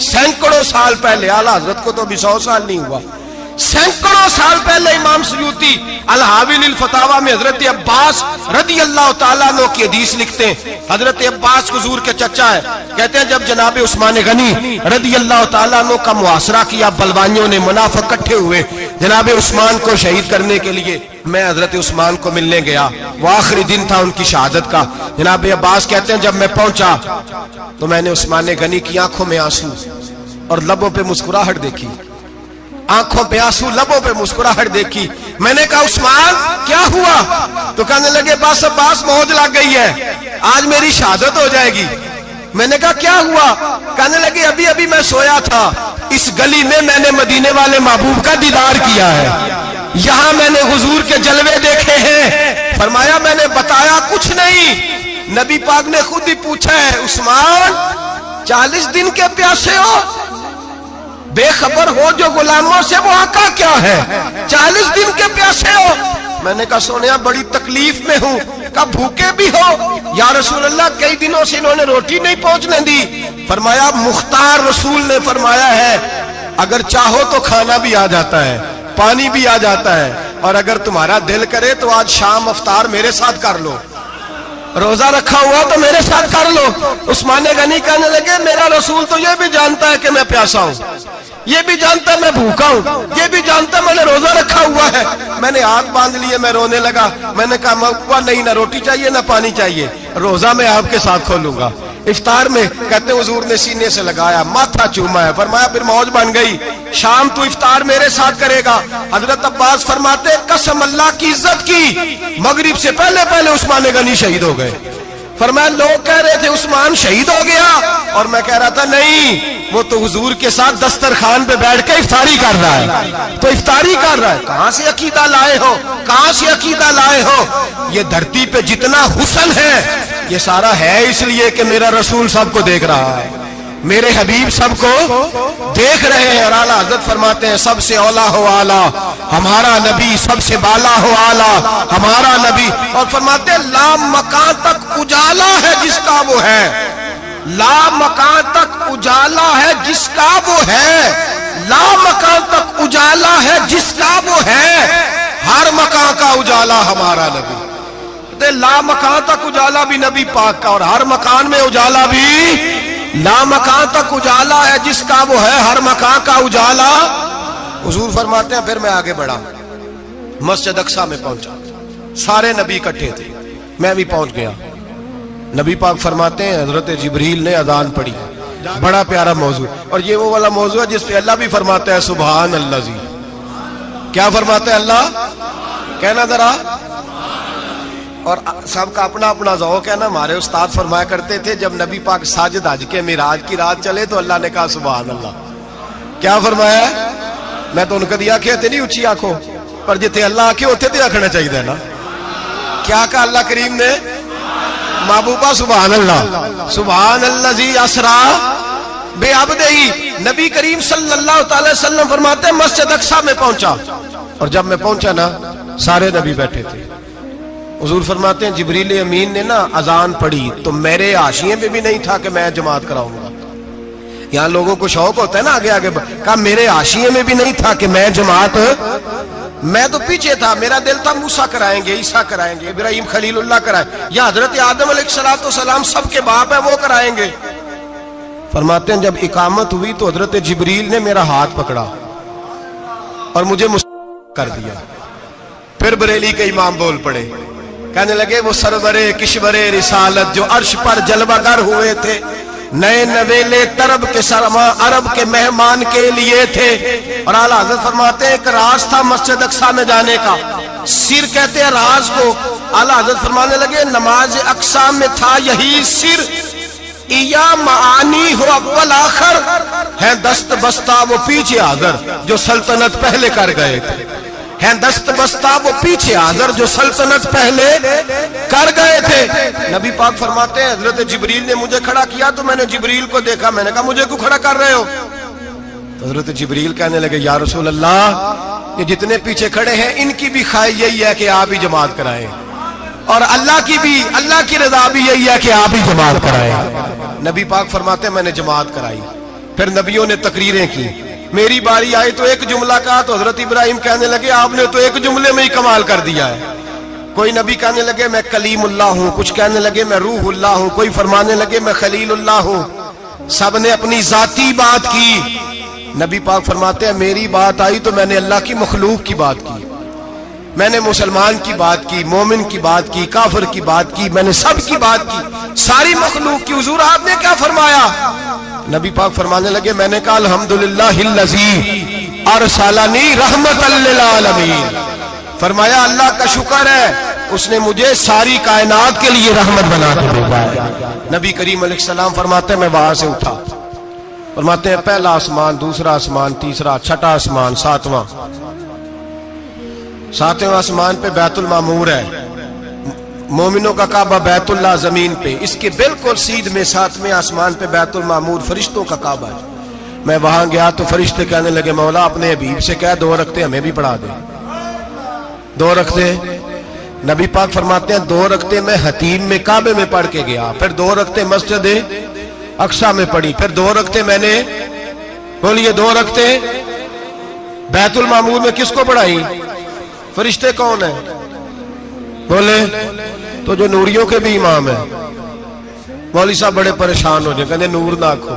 [SPEAKER 1] سینکڑوں سال پہلے، اعلیٰ حضرت کو تو ابھی 100 سال نہیں ہوا، سینکڑوں سال پہلے امام سیوطی الحاوی للفتاوی میں حضرت عباس رضی اللہ تعالیٰ عنہ کی حدیث لکھتے ہیں. حضرت عباس حضور کے چچا ہے. کہتے ہیں جب جناب عثمان غنی رضی اللہ تعالیٰ عنہ کا محاصرہ کیا، بلوانیوں نے، منافق اکٹھے ہوئے جناب عثمان کو شہید کرنے کے لیے، میں حضرت عثمان کو ملنے گیا. وہ آخری دن تھا ان کی شہادت کا. جناب عباس کہتے ہیں جب میں پہنچا تو میں نے عثمان غنی کی آنکھوں میں آنسو اور لبوں پہ مسکراہٹ دیکھی. آنکھوں پہ آنسو، لبوں پہ مسکراہٹ دیکھی. میں نے کہا عثمان کیا ہوا؟ تو کہنے لگے بس عباس موج لگ گئی ہے، آج میری شہادت ہو جائے گی. میں نے کہا کیا ہوا؟ کہنے لگے ابھی ابھی میں سویا تھا، اس گلی میں نے مدینے والے محبوب کا دیدار کیا ہے، یہاں میں نے حضور کے جلوے دیکھے ہیں. فرمایا میں نے بتایا کچھ نہیں. نبی پاک نے خود ہی پوچھا ہے عثمان 40 دن کے پیاسے ہو؟ بے خبر ہو جو غلاموں سے وہ آقا کیا ہے؟ 40 دن کے پیاسے ہو؟ میں نے کہا سونیا بڑی تکلیف میں ہوں. کہا بھوکے بھی ہو؟ یا رسول اللہ کئی دنوں سے انہوں نے روٹی نہیں پہنچنے دی. فرمایا مختار رسول نے فرمایا ہے اگر چاہو تو کھانا بھی آ جاتا ہے، پانی بھی آ جاتا ہے، اور اگر تمہارا دل کرے تو آج شام افطار میرے ساتھ کر لو، روزہ رکھا ہوا تو میرے ساتھ کر لو. عثمان غنی کہنے لگے میرا رسول تو یہ بھی جانتا ہے کہ میں پیاسا ہوں، یہ بھی جانتا ہے میں بھوکا ہوں، یہ بھی جانتا ہے میں نے روزہ رکھا ہوا ہے. میں نے ہاتھ باندھ لیے، میں رونے لگا. میں نے کہا موقع نہیں، نہ روٹی چاہیے نہ پانی چاہیے، روزہ میں آپ کے ساتھ کھولوں گا. افطار میں کہتے ہیں حضور نے سینے سے لگایا، ماتھا چوما ہے. فرمایا پھر موج بن گئی، شام تو افطار میرے ساتھ کرے گا. حضرت عباس فرماتے قسم اللہ کی عزت کی مغرب سے پہلے پہلے عثمان غنی شہید ہو گئے. فرمایا لوگ کہہ رہے تھے عثمان شہید ہو گیا، اور میں کہہ رہا تھا نہیں، وہ تو حضور کے ساتھ دسترخوان پہ بیٹھ کے افطاری کر رہا ہے. تو افطاری کر رہا ہے. کہاں سے عقیدہ لائے ہو؟ کہاں سے عقیدہ لائے ہو؟ یہ دھرتی پہ جتنا حسن ہے یہ سارا ہے اس لیے کہ میرا رسول سب کو دیکھ رہا ہے، میرے حبیب سب کو دیکھ رہے ہیں. اور اعلیٰ حضرت فرماتے ہیں سب سے اولا ہو اعلیٰ ہمارا نبی، سب سے بالا ہو اعلیٰ ہمارا نبی. اور فرماتے ہیں لا مکان تک اجالا ہے جس کا وہ ہے، لا مکان تک اجالا ہے جس کا وہ ہے، لا مکان تک اجالا ہے جس کا وہ ہے، ہر مکان کا اجالا ہمارا نبی. لا مکان تک اجالا بھی نبی پاک کا، اور ہر مکان میں اجالا بھی لا مکان تک اجالا ہے جس کا وہ ہے، ہر مکان کا اجالا. حضور فرماتے ہیں پھر میں آگے بڑھا، مسجد اقصی میں پہنچا، سارے نبی اکٹھے تھے، میں بھی پہنچ گیا. نبی پاک فرماتے ہیں حضرت جبریل نے اذان پڑھی. بڑا پیارا موضوع، اور یہ وہ والا موضوع ہے جس پہ اللہ بھی فرماتا ہے سبحان اللہ زی. کیا فرماتا ہے اللہ؟ کہنا ذرا. اور سب کا اپنا اپنا ذوق ہے نا. ہمارے استاد فرمایا کرتے تھے جب نبی پاک ساجد حج کے معراج کی رات چلے تو اللہ نے کہا سبحان اللہ. کیا فرمایا؟ میں تو ان کو دیا کہ نہیں اچھی آنکھوں پر جتنے اللہ آنکھیں ہوتے تھے آنکھنا چاہیے نا. کیا کہا اللہ کریم نے؟ محبوبہ سبحان اللہ. سبحان الذی اسرا بعبدہ. نبی کریم صلی اللہ تعالی وسلم فرماتے ہیں مسجد اقصی میں پہنچا، اور جب میں پہنچا نا سارے نبی بیٹھے تھے. حضور فرماتے ہیں جبریل امین نے نا اذان پڑھی تو میرے حاشیے میں بھی نہیں تھا کہ میں جماعت کراؤں گا. یہاں لوگوں کو شوق ہوتا ہے نا آگے آگے، کہا میرے حاشیے میں بھی نہیں تھا کہ میں جماعت، میں تو پیچھے تھا. میرا دل تھا موسیٰ کرائیں گے، عیسیٰ کرائیں گے، ابراہیم خلیل اللہ کرائیں، یا حضرت آدم علیہ السلام سب کے باپ ہیں وہ کرائیں گے. فرماتے ہیں جب اقامت ہوئی تو حضرت جبریل نے میرا ہاتھ پکڑا اور مجھے کر دیا. پھر بریلی کے امام بول پڑے، کہنے لگے وہ سرور کشور رسالت جو عرش پر جلوہ گر ہوئے تھے، نئے نویلے طرب کے سرما عرب کے مہمان کے لیے تھے. اور اعلیٰ حضرت فرماتے ہیں ایک راز تھا مسجد اقصی میں جانے کا، سر کہتے ہیں راز کو. اعلیٰ حضرت فرمانے لگے نماز اقصی میں تھا یہی سر، یا معانی ہو اول آخر ہے دست بستہ وہ پیچھے حاضر جو سلطنت پہلے کر گئے تھے، ہیں دست بستہ وہ پیچھے حاضر جو سلطنت پہلے کر گئے تھے. نبی پاک فرماتے ہیں حضرت جبریل نے مجھے کھڑا کیا تو میں نے جبریل کو دیکھا. میں نے کہا مجھے کیوں کھڑا کر رہے ہو؟ تو حضرت جبریل کہنے لگے یا رسول اللہ یہ جتنے پیچھے کھڑے ہیں ان کی بھی خواہش یہی ہے کہ آپ ہی جماعت کرائیں، اور اللہ کی رضا بھی یہی ہے کہ آپ ہی جماعت کرائیں. نبی پاک فرماتے ہیں میں نے جماعت کرائی. پھر نبیوں نے تقریریں کی، میری باری آئی تو ایک جملہ کہا تو حضرت ابراہیم کہنے لگے آپ نے تو ایک جملے میں ہی کمال کر دیا ہے. کوئی نبی کہنے لگے میں کلیم اللہ ہوں، کچھ کہنے لگے میں روح اللہ ہوں، کوئی فرمانے لگے میں خلیل اللہ ہوں. سب نے اپنی ذاتی بات کی. نبی پاک فرماتے ہیں میری بات آئی تو میں نے اللہ کی مخلوق کی بات کی، میں نے مسلمان کی بات کی، مومن کی بات کی، کافر کی بات کی، میں نے سب کی بات کی، ساری مخلوق کی. حضور آپ نے کیا فرمایا؟ نبی پاک فرمانے لگے میں نے کہا الحمدللہ الذی ارسلنی رحمت للعالمین. فرمایا اللہ کا شکر ہے اس نے مجھے ساری کائنات کے لیے رحمت بنا کے بھیجا ہے. نبی کریم علیہ السلام فرماتے ہیں میں وہاں سے اٹھا. فرماتے ہیں پہلا آسمان، دوسرا آسمان، تیسرا، چھٹا آسمان، ساتواں آسمان پہ بیت المعمور ہے، مومنوں کا کعبہ بیت اللہ زمین پہ، اس کے بالکل سیدھ میں ساتویں آسمان پہ بیت المعمور فرشتوں کا کعبہ ہے. میں وہاں گیا تو فرشتے کہنے لگے مولا اپنے حبیب سے کہہ 2 رکعتیں ہمیں بھی پڑھا دے. 2 رکعتیں. نبی پاک فرماتے ہیں 2 رکعتیں میں حتیم میں کعبے میں پڑھ کے گیا، پھر 2 رکعتیں مسجد اقصی میں پڑھی، پھر 2 رکعتیں میں نے بولیے 2 رکعتیں بیت المعمور میں کس کو پڑھائی؟ فرشتے کون ہیں بولے؟ تو جو نوریوں کے بھی امام ہیں. مولوی صاحب بڑے پریشان ہو جائے، کہنے نور نہ آکھو.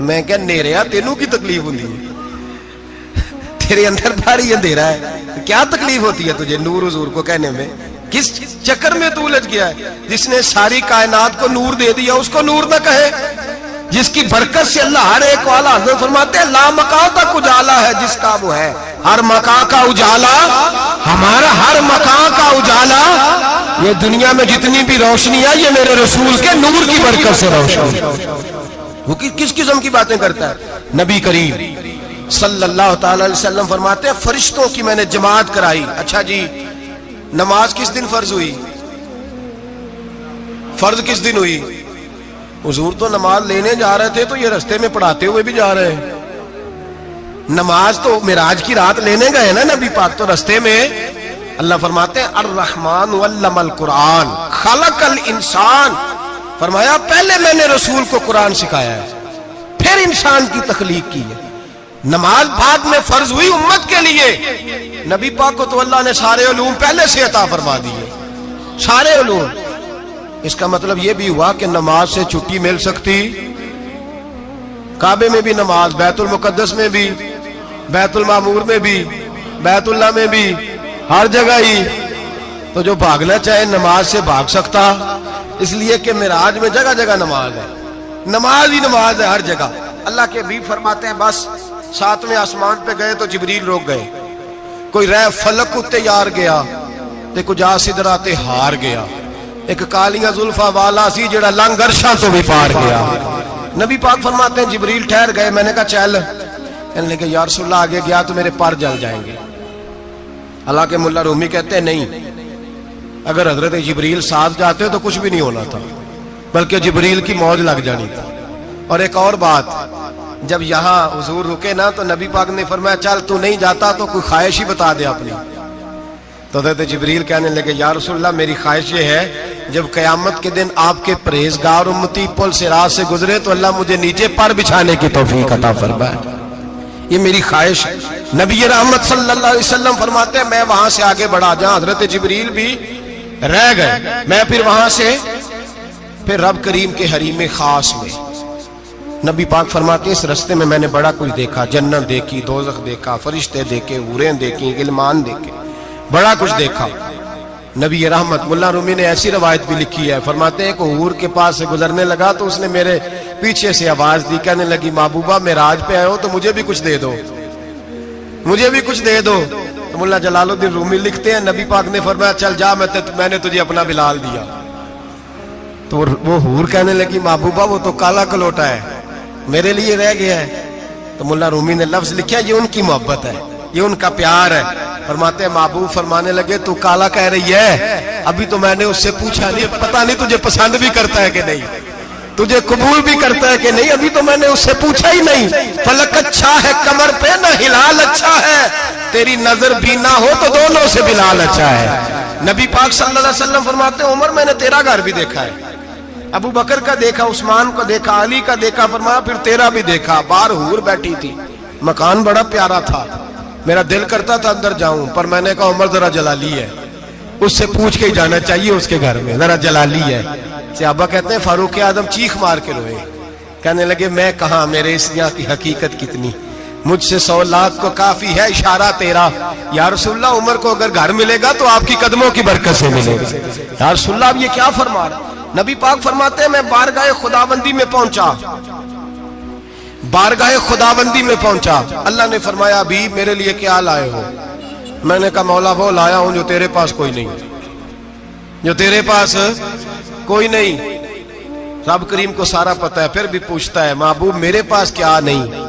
[SPEAKER 1] میں کہ نیریا تینوں کی تکلیف ہوتی ہے، تیرے اندر بھاری اندھیرا ہے، کیا تکلیف ہوتی ہے تجھے نور حضور کو کہنے میں؟ کس چکر میں تو الجھ گیا ہے؟ جس نے ساری کائنات کو نور دے دیا اس کو نور نہ کہے؟ جس کی برکت سے اللہ ہر ایک والا، حضرت فرماتے ہیں لا مکان تک اجالا ہے جس کا وہ ہے، ہر مکان کا اجالا ہمارا، ہر مکان کا اجالا. یہ دنیا میں جتنی بھی روشنی ہے یہ میرے رسول کے نور کی برکت سے روشنی. وہ کس قسم کی باتیں کرتا ہے؟ نبی کریم صلی اللہ تعالی علیہ وسلم فرماتے ہیں فرشتوں کی میں نے جماعت کرائی. اچھا جی نماز کس دن فرض ہوئی؟ فرض کس دن ہوئی؟ حضور تو نماز لینے جا رہے تھے تو یہ رستے میں پڑھاتے ہوئے بھی جا رہے ہیں. نماز تو معراج کی رات لینے گئے نا نبی پاک، تو رستے میں اللہ فرماتے ہیں الرحمن علم القرآن خلق الانسان. فرمایا پہلے میں نے رسول کو قرآن سکھایا ہے، پھر انسان کی تخلیق کی ہے. نماز بعد میں فرض ہوئی امت کے لیے. نبی پاک کو تو اللہ نے سارے علوم پہلے سے عطا فرما دیے، سارے علوم. اس کا مطلب یہ بھی ہوا کہ نماز سے چھٹی مل سکتی؟ کعبے میں بھی نماز، بیت المقدس میں بھی، بیت المعمور میں بھی، بیت اللہ میں بھی، ہر جگہ ہی. تو جو بھاگنا چاہے نماز سے بھاگ سکتا، اس لیے کہ معراج میں جگہ جگہ نماز ہے، نماز ہی نماز ہے ہر جگہ. اللہ کے حبیب فرماتے ہیں بس 7ویں آسمان پہ گئے تو جبریل روک گئے. کوئی رہ فلک اتے یار گیا تے کچھ سدرا تے ہار گیا. ایک کالیاں زلفاں والا سی جڑا لنگ عرشاں تو بھی پار گیا. نبی پاک فرماتے ہیں جبریل ٹھہر گئے. میں نے کہا چل، کہنے لگے یا رسول اللہ آگے گیا تو میرے پر جل جائیں گے. حالانکہ ملا رومی کہتے ہیں نہیں، اگر حضرت جبریل ساتھ جاتے تو کچھ بھی نہیں ہونا تھا، بلکہ جبریل کی موج لگ جانی تھی. اور ایک اور بات، جب یہاں حضور رکے نا تو نبی پاک نے فرمایا چل تو نہیں جاتا تو کوئی خواہش ہی بتا دے اپنی. تو حضرت جبریل کہنے لگے یا رسول اللہ میری خواہش یہ ہے جب قیامت کے دن آپ کے پرہیزگار امتی پل سے راہ سے گزرے تو اللہ مجھے نیچے پر بچھانے کی توفیق عطا فرمائے. یہ میری خواہش. نبی رحمت صلی اللہ علیہ وسلم فرماتے ہیں میں وہاں سے آگے بڑھا جہاں حضرت جبریل بھی رہ گئے، میں پھر وہاں سے پھر رب کریم کے حریم خاص میں. نبی پاک فرماتے ہیں اس رستے میں میں نے بڑا کچھ دیکھا، جنت دیکھی، دوزخ دیکھا، فرشتے دیکھے، حوریں دیکھی، غلمان دیکھے، بڑا کچھ دیکھا. نبی رحمت ملا رومی نے ایسی روایت بھی لکھی ہے، فرماتے ہیں کہ حور کے پاس سے گزرنے لگا تو اس نے میرے پیچھے سے آواز دی، کہنے لگی محبوبہ معراج پہ آئے ہو تو مجھے بھی کچھ دے دو، مجھے بھی کچھ دے دو. تو ملا جلال الدین رومی لکھتے ہیں نبی پاک نے فرمایا چل جا میں نے تجھے اپنا بلال دیا. تو وہ حور کہنے لگی محبوبہ وہ تو کالا کلوٹا ہے، میرے لیے رہ گیا ہے. تو ملا رومی نے لفظ لکھا یہ ان کی محبت ہے، یہ ان کا پیار ہے. فرماتے ہیں محبوب فرمانے لگے تو کالا کہہ رہی ہے، ابھی تو میں نے اس سے پوچھا نہیں، پتہ نہیں تجھے پسند بھی کرتا ہے کہ نہیں، تجھے قبول بھی کرتا ہے کہ نہیں، ابھی تو میں نے اس سے پوچھا ہی نہیں. فلک اچھا ہے کمر پہ نہ ہلال اچھا ہے، تیری نظر بھی نہ ہو تو دونوں سے بلال اچھا ہے. نبی پاک صلی اللہ علیہ وسلم فرماتے ہیں عمر میں نے تیرا گھر بھی دیکھا ہے، ابو بکر کا دیکھا، عثمان کو دیکھا، علی کا دیکھا، فرمایا پھر تیرا بھی دیکھا. باہر حور بیٹھی تھی، مکان بڑا پیارا تھا، میرا دل کرتا تھا اندر جاؤں، پر میں نے کہا عمر ذرا جلالی ہے، اس سے پوچھ کے ہی جانا چاہیے اس کے گھر میں، ذرا جلالی ہے۔ صحابہ کہتے ہیں فاروق اعظم چیخ مار کے روئے، کہنے لگے میں کہاں، میرے اس یہاں کی حقیقت کتنی، مجھ سے 100 لاکھ کو کافی ہے اشارہ تیرا۔ یا رسول اللہ عمر کو اگر گھر ملے گا تو آپ کی قدموں کی برکت سے ملے گا۔ یا رسول اللہ اب یہ کیا فرما رہا؟ نبی پاک فرماتے ہیں میں بارگاہ خداوندی میں پہنچا، بارگاہ خداوندی میں پہنچا، اللہ نے فرمایا ابھی میرے لیے کیا لائے ہو؟ میں نے کہا مولا وہ لایا ہوں جو تیرے پاس کوئی نہیں، جو تیرے پاس کوئی نہیں۔ رب کریم کو سارا پتہ ہے، پھر بھی پوچھتا ہے محبوب میرے پاس کیا نہیں؟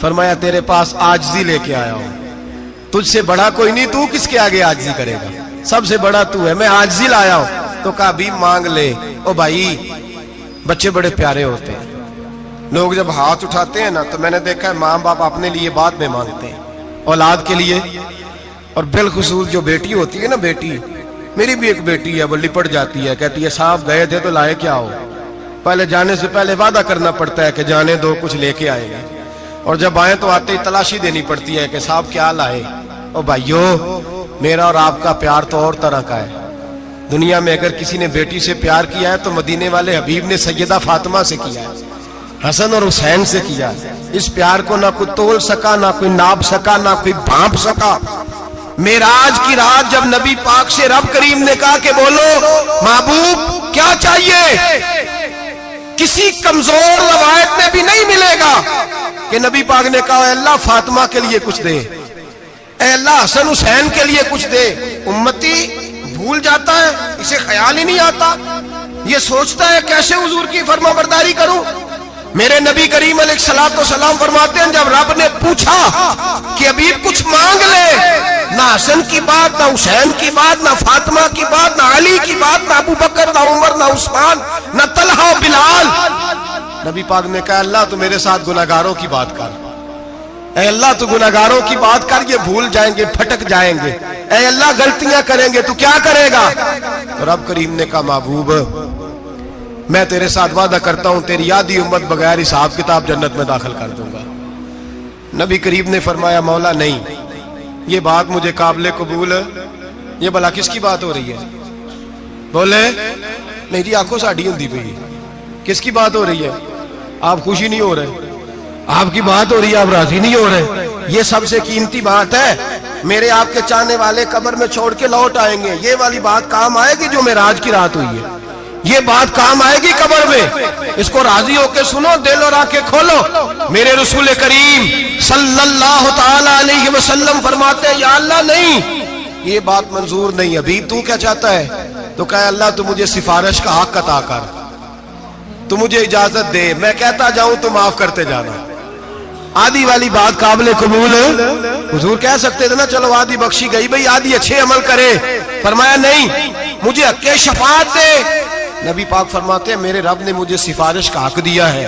[SPEAKER 1] فرمایا تیرے پاس عاجزی لے کے آیا ہوں، تجھ سے بڑا کوئی نہیں، تو کس کے آگے عاجزی کرے گا، سب سے بڑا تو ہے، میں عاجزی لایا ہوں۔ تو کہا بھی مانگ لے۔ او بھائی بچے بڑے پیارے ہوتے ہیں، لوگ جب ہاتھ اٹھاتے ہیں نا تو میں نے دیکھا ہے ماں باپ اپنے لیے بعد میں مانگتے ہیں، اولاد کے لیے، اور بالخصوص جو بیٹی ہوتی ہے نا، بیٹی، میری بھی ایک بیٹی ہے، وہ لپٹ جاتی ہے، کہتی ہے صاحب گئے تھے تو لائے کیا ہو؟ پہلے جانے سے پہلے وعدہ کرنا پڑتا ہے کہ جانے دو کچھ لے کے آئے گا، اور جب آئے تو آتے ہی تلاشی دینی پڑتی ہے کہ صاحب کیا لائے۔ او بھائیو میرا اور آپ کا پیار تو اور طرح کا ہے، دنیا میں اگر کسی نے بیٹی سے پیار کیا ہے تو مدینے والے حبیب نے سیدہ فاطمہ سے کیا ہے، حسن اور حسین سے کیا ہے۔ اس پیار کو نہ کوئی تول سکا، نہ کوئی ناپ سکا، نہ کوئی بھانپ سکا۔ معراج کی رات جب نبی پاک سے رب کریم نے کہا کہ بولو محبوب کیا چاہیے، کسی کمزور روایت میں بھی نہیں ملے گا کہ نبی پاک نے کہا اے اللہ فاطمہ کے لیے کچھ دے، اے اللہ حسن حسین کے لیے کچھ دے۔ امتی بھول جاتا ہے، اسے خیال ہی نہیں آتا، یہ سوچتا ہے کیسے حضور کی فرما برداری کروں۔ میرے نبی کریم علیہ الصلوۃ والسلام فرماتے ہیں جب رب نے پوچھا کہ ابھی کچھ مانگ لے، نہ حسن کی بات، نہ حسین کی بات، نہ فاطمہ کی بات، نہ علی کی بات، نہ ابو بکر، نہ عمر، نہ عثمان، نہ طلحہ بلال، نبی پاک نے کہا اللہ تو میرے ساتھ گناہگاروں کی بات کر، اے اللہ تو گناہگاروں کی بات کر، یہ بھول جائیں گے، پھٹک جائیں گے، اے اللہ غلطیاں کریں گے تو کیا کرے گا؟ رب کریم نے کہا محبوب میں تیرے ساتھ وعدہ کرتا ہوں تیری آدھی امت بغیر حساب کتاب جنت میں داخل کر دوں گا۔ نبی کریم نے فرمایا مولا نہیں، یہ بات مجھے قابل قبول ہے، یہ بھلا کس کی بات ہو رہی ہے؟ بولے میری آنکھوں ساڑھی ہوندی پئی، کس کی بات ہو رہی ہے؟ آپ خوشی نہیں ہو رہے، آپ کی بات ہو رہی ہے، آپ راضی نہیں ہو رہے۔ یہ سب سے قیمتی بات ہے، میرے آپ کے چاہنے والے قبر میں چھوڑ کے لوٹ آئیں گے، یہ والی بات کام آئے گی جو معراج کی رات ہوئی ہے، یہ بات کام آئے گی قبر میں، اس کو راضی ہو کے سنو، دل اور آنکھیں کھولو۔ میرے رسول کریم صلی اللہ تعالی علیہ وسلم فرماتے ہیں یا اللہ نہیں، یہ بات منظور نہیں، ابھی تو کیا چاہتا ہے؟ تو کہا اللہ تو مجھے سفارش کا حق عطا کر، تو مجھے اجازت دے، میں کہتا جاؤں تو معاف کرتے جانا۔ آدھی والی بات قابل قبول ہے، حضور کہہ سکتے تھے نا چلو آدھی بخشی گئی بھئی آدھی اچھے عمل کرے، فرمایا نہیں مجھے حق شفاعت دے۔ نبی پاک فرماتے ہیں میرے رب نے مجھے سفارش کا حق دیا ہے،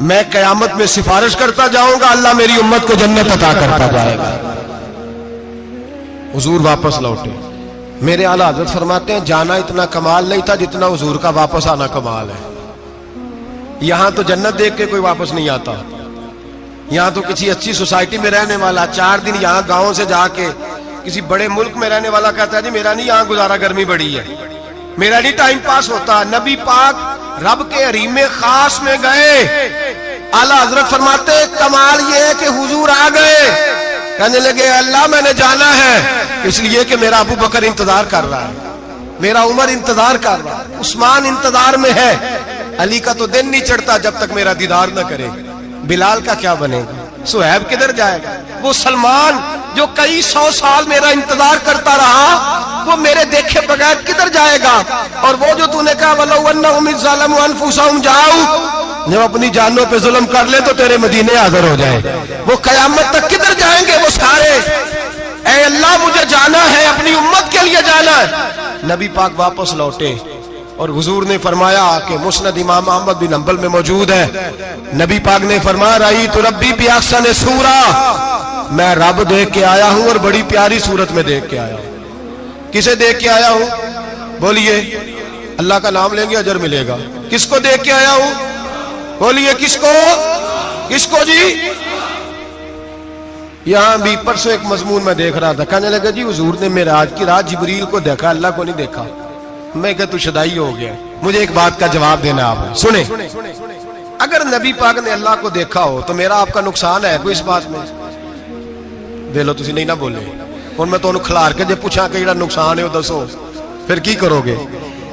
[SPEAKER 1] میں قیامت میں سفارش کرتا جاؤں گا، اللہ میری امت کو جنت عطا کرتا جائے گا۔ حضور واپس لوٹے، میرے اعلیٰ حضرت فرماتے ہیں جانا اتنا کمال نہیں تھا جتنا حضور کا واپس آنا کمال ہے۔ یہاں تو جنت دیکھ کے کوئی واپس نہیں آتا، یہاں تو کسی اچھی سوسائٹی میں رہنے والا 4 دن یہاں گاؤں سے جا کے کسی بڑے ملک میں رہنے والا کہتا ہے جی میرا نہیں یہاں گزارا، گرمی بڑی ہے، میرا نہیں ٹائم پاس ہوتا۔ نبی پاک رب کے حریم خاص میں گئے، اعلیٰ حضرت فرماتے کمال یہ ہے کہ حضور آ گئے، کہنے لگے اللہ میں نے جانا ہے، اس لیے کہ میرا ابو بکر انتظار کر رہا ہے، میرا عمر انتظار کر رہا ہے، عثمان انتظار میں ہے، علی کا تو دن نہیں چڑھتا جب تک میرا دیدار نہ کرے، بلال کا کیا بنے گا، صہیب کدھر جائے گا، وہ سلمان جو کئی 100 سال میرا انتظار کرتا رہا وہ میرے دیکھے بغیر کدھر جائے گا، اور وہ جو تو نے کہا وَلَوْ أَنَّهُمْ إِذْ ظَلَمُوا أَنفُسَهُمْ جَاءُوا، جب اپنی جانوں پہ ظلم کر لے تو تیرے مدینے حاضر ہو جائے، وہ قیامت تک کدھر جائیں گے وہ سارے؟ اے اللہ مجھے جانا ہے، اپنی امت کے لیے جانا ہے۔ نبی پاک واپس لوٹے اور حضور نے فرمایا کہ مسند امام احمد بن حنبل میں موجود ہے، نبی پاک نے فرمایا رأیت ربی بأحسن صورہ، میں رب دیکھ کے آیا ہوں اور بڑی پیاری صورت میں دیکھ کے آیا ہوں۔ کسے دیکھ کے آیا ہوں؟ بولیے، اللہ کا نام لیں گے اجر ملے گا۔ کس کو دیکھ کے آیا ہوں؟ بولیے کس کو؟ کس کو جی؟ یہاں بھی پرسوں ایک مضمون میں دیکھ رہا تھا، کہنے لگا جی حضور نے معراج کی رات جبریل کو دیکھا، اللہ کو نہیں دیکھا۔ میں کہا تو شدائی ہو گیا۔ مجھے ایک بات کا جواب دینا آپ سنیں، اگر نبی پاک نے اللہ کو دیکھا ہو تو میرا آپ کا نقصان ہے کوئی اس بات میں؟ ویلو تسی نہیں نہ بولے اور میں تو کھلار کے جے پوچھا کہ جڑا نقصان ہے وہ دسو، پھر کی کرو گے؟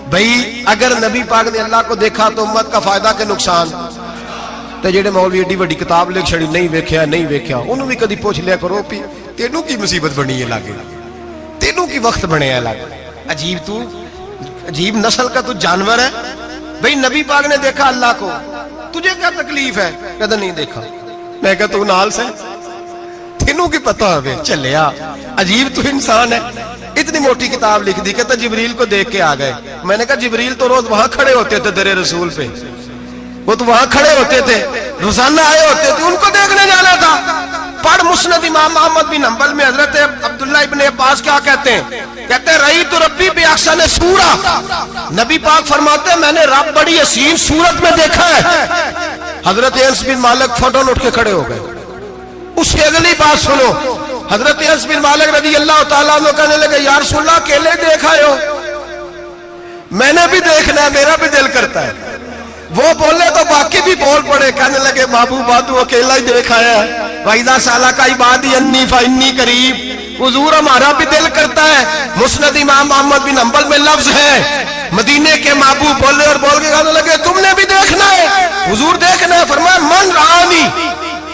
[SPEAKER 1] بھئی اگر نبی پاک نے اللہ کو دیکھا تو امت کا فائدہ کہ نقصان؟ تے جڑے مولوی ایڈی بڑی کتاب لکھ چھڑی نہیں ویکھیا نہیں ویکھیا، انہوں بھی کدی پوچھ لیا کرو پی تینوں کی مصیبت بنی ہے لاگے، تینوں کی وقت بنے ہے لاگے، عجیب نسل کا تو جانور ہے۔ بھئی نبی پاک نے دیکھا اللہ کو، تجھے کیا تکلیف ہے؟ کہتا نہیں دیکھا۔ میں کہا تو نال سے تینوں کی پتہ ہوئے چلیا، عجیب تو انسان ہے۔ اتنی موٹی کتاب لکھ دی، کہتا جبریل کو دیکھ کے آ گئے۔ میں نے کہا جبریل تو روز وہاں کھڑے ہوتے تھے در رسول پہ، وہ تو وہاں کھڑے ہوتے تھے، روزانہ آئے ہوتے تھے، ان کو دیکھنے جانا تھا۔ پڑھ مسند امام احمد بن حنبل میں حضرت عبداللہ ابن عباس کیا کہتے ہیں؟ کہتے ہیں رأیت ربی بأحسن صورہ، نبی پاک فرماتے ہیں میں نے رب بڑی حسین صورت میں دیکھا ہے۔ حضرت انس بن مالک فوٹون اٹھ کے کھڑے ہو گئے۔ اس سے اگلی بات سنو، حضرت انس بن مالک رضی اللہ تعالیٰ عنہ کہنے لگے یا رسول اللہ اکیلے دیکھا ہو؟ میں نے بھی دیکھنا ہے، میرا بھی دل کرتا ہے۔ وہ بولے تو باقی بھی بول پڑے، کہنے لگے محبوبہ تو اکیلا ہی دیکھا ہے، وَإِذَا سَأَلَكَ عِبَادِي عَنِّي فَإِنِّي قَرِيبٌ، حضور ہمارا بھی دل کرتا ہے۔ مسند امام احمد بن حنبل میں لفظ ہے، مدینے کے محبوب بولے اور بول کے کہنے لگے تم نے بھی دیکھنا ہے؟ حضور دیکھنا ہے۔ فرمایا من رآنی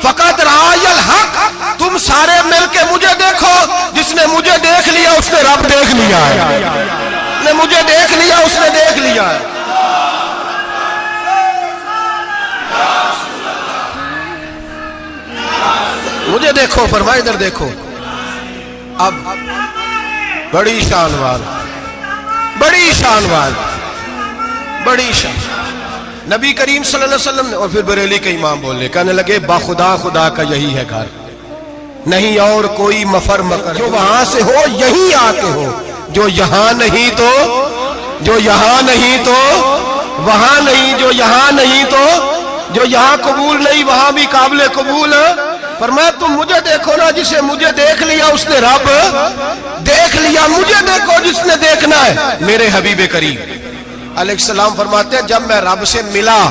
[SPEAKER 1] فقط رآی الحق، تم سارے مل کے مجھے دیکھو، جس نے مجھے دیکھ لیا اس نے رب دیکھ لیا ہے، نے مجھے دیکھ لیا اس نے دیکھ لیا ہے۔ مجھے دیکھو، فرمایا ادھر دیکھو۔ اب بڑی شان وال، بڑی شان وال، بڑی شان نبی کریم صلی اللہ علیہ وسلم نے، اور پھر بریلی کے امام بولے، کہنے لگے باخدا خدا کا یہی ہے گھر، نہیں اور کوئی مفر مکر، جو وہاں سے ہو یہی آتے ہو، جو یہاں نہیں تو، جو یہاں نہیں تو وہاں نہیں، جو یہاں نہیں تو جو یہاں قبول نہیں وہاں بھی قابل قبول۔ فرمایا تم مجھے دیکھو نا، جسے مجھے دیکھ لیا اس نے رب دیکھ لیا، مجھے دیکھو جس نے دیکھنا ہے میرے حبیب کریم علیہ السلام۔ فرماتے ہیں جب میں رب سے ملا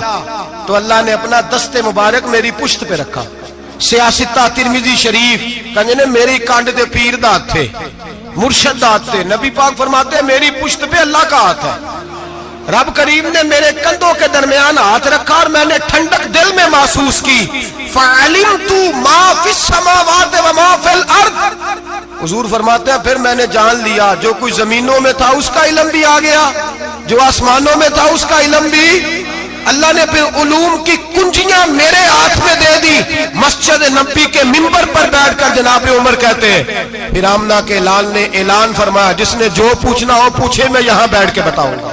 [SPEAKER 1] تو اللہ نے اپنا دست مبارک میری پشت پہ رکھا، سیاستہ ترمذی شریف، کہنے نے میری کانڈ دے پیر دات تھے، مرشد دات تھے۔ نبی پاک فرماتے ہیں میری پشت پہ اللہ کا ہاتھ ہے، رب کریم نے میرے کندھوں کے درمیان ہاتھ رکھا اور میں نے ٹھنڈک دل میں محسوس کی۔ فَعَلِمْتُ مَا فِي السَّمَاوَاتِ وَمَا فِي الْأَرْضِ، حضور فرماتے ہیں پھر میں نے جان لیا جو کچھ زمینوں میں تھا اس کا علم بھی آ گیا، جو آسمانوں میں تھا اس کا علم بھی۔ اللہ نے پھر علوم کی کنجیاں میرے ہاتھ میں دے دی۔ مسجد نبی کے منبر پر بیٹھ کر جناب عمر کہتے ہیں پھر آمنہ کے لال نے اعلان فرمایا جس نے جو پوچھنا ہو پوچھے، میں یہاں بیٹھ کے بتاؤں گا۔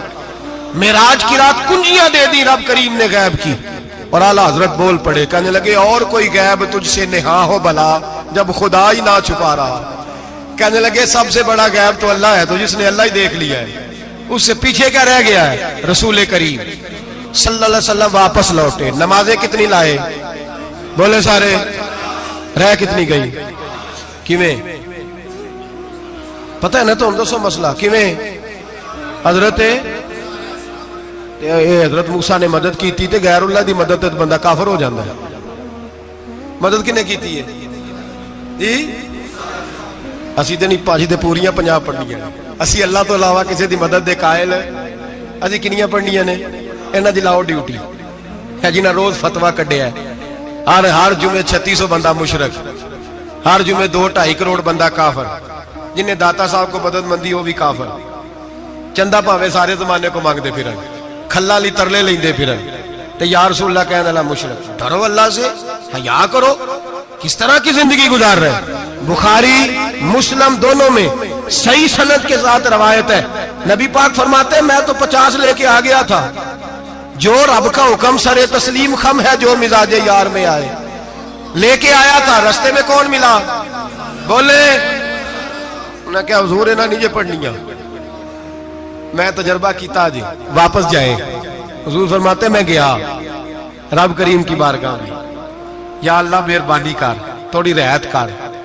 [SPEAKER 1] معراج کی رات کنجیاں دے دی رب کریم نے غیب کی، اور اعلیٰ حضرت بول پڑے، کہنے لگے اور کوئی غیب تجھ سے نہا ہو بھلا جب خدا ہی نہ چھپا رہا۔ کہنے لگے سب سے بڑا غیب تو اللہ ہے، تو جس نے اللہ ہی دیکھ لیا ہے اس سے پیچھے کیا رہ گیا ہے؟ رسول کریم صلی اللہ علیہ وسلم واپس لوٹے، نمازیں کتنی لائے؟ بولے سارے، رہ کتنی گئی؟ کیویں پتہ ہے نا؟ تو ہم دوسو مسئلہ کیویں حضرت موسیٰ نے مدد کی تھی تے غیر اللہ دی مدد تے بندہ کافر ہو جاندہ ہے۔ مدد کنے کی تھی ہے؟ اسی تے نہیں پانچی تے پوریاں 50 پڑھنیاں، اسی اللہ تو علاوہ کسی دی مدد دے قائل اسی کنیاں پڑھنیاں نے؟ انہاں دی لاؤ ڈیوٹی ہے جنہاں روز فتویٰ کڈیا ہے، ہر جمعے 3600 بندہ مشرک، ہر جمعے 2-2.5 کروڑ بندہ کافر، جنہیں داتا صاحب کو مدد مندی ہو بھی کافر، چندہ پاوے سارے زمانے کو مانگتے پھرن، کھلا لی ترلے لیندے پھرن، تے یا رسول اللہ کہنے اللہ مشرک۔ ڈرو اللہ سے، حیا کرو، کس طرح کی زندگی گزار رہے؟ بخاری مسلم دونوں میں صحیح سند کے ساتھ روایت ہے، نبی پاک فرماتے ہیں میں تو 50 لے کے آ گیا تھا، جو رب کا حکم سر تسلیم خم ہے جو مزاج یار میں آئے، لے کے آیا تھا، رستے میں کون ملا؟ بولے انہیں کیا حضور انہیں نیجے پڑھنیاں، میں تجربہ کیتا جی واپس جائیں۔ حضور فرماتے میں گیا رب کریم کی بارگاہ میں، یا اللہ مہربانی کر، تھوڑی رعایت کر،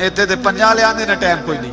[SPEAKER 2] ਇੱਥੇ ਤੇ 50 ਲਿਆਂਦੇ ਨੇ ਟਾਈਮ ਕੋਈ ਨਹੀਂ।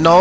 [SPEAKER 1] 9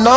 [SPEAKER 1] 9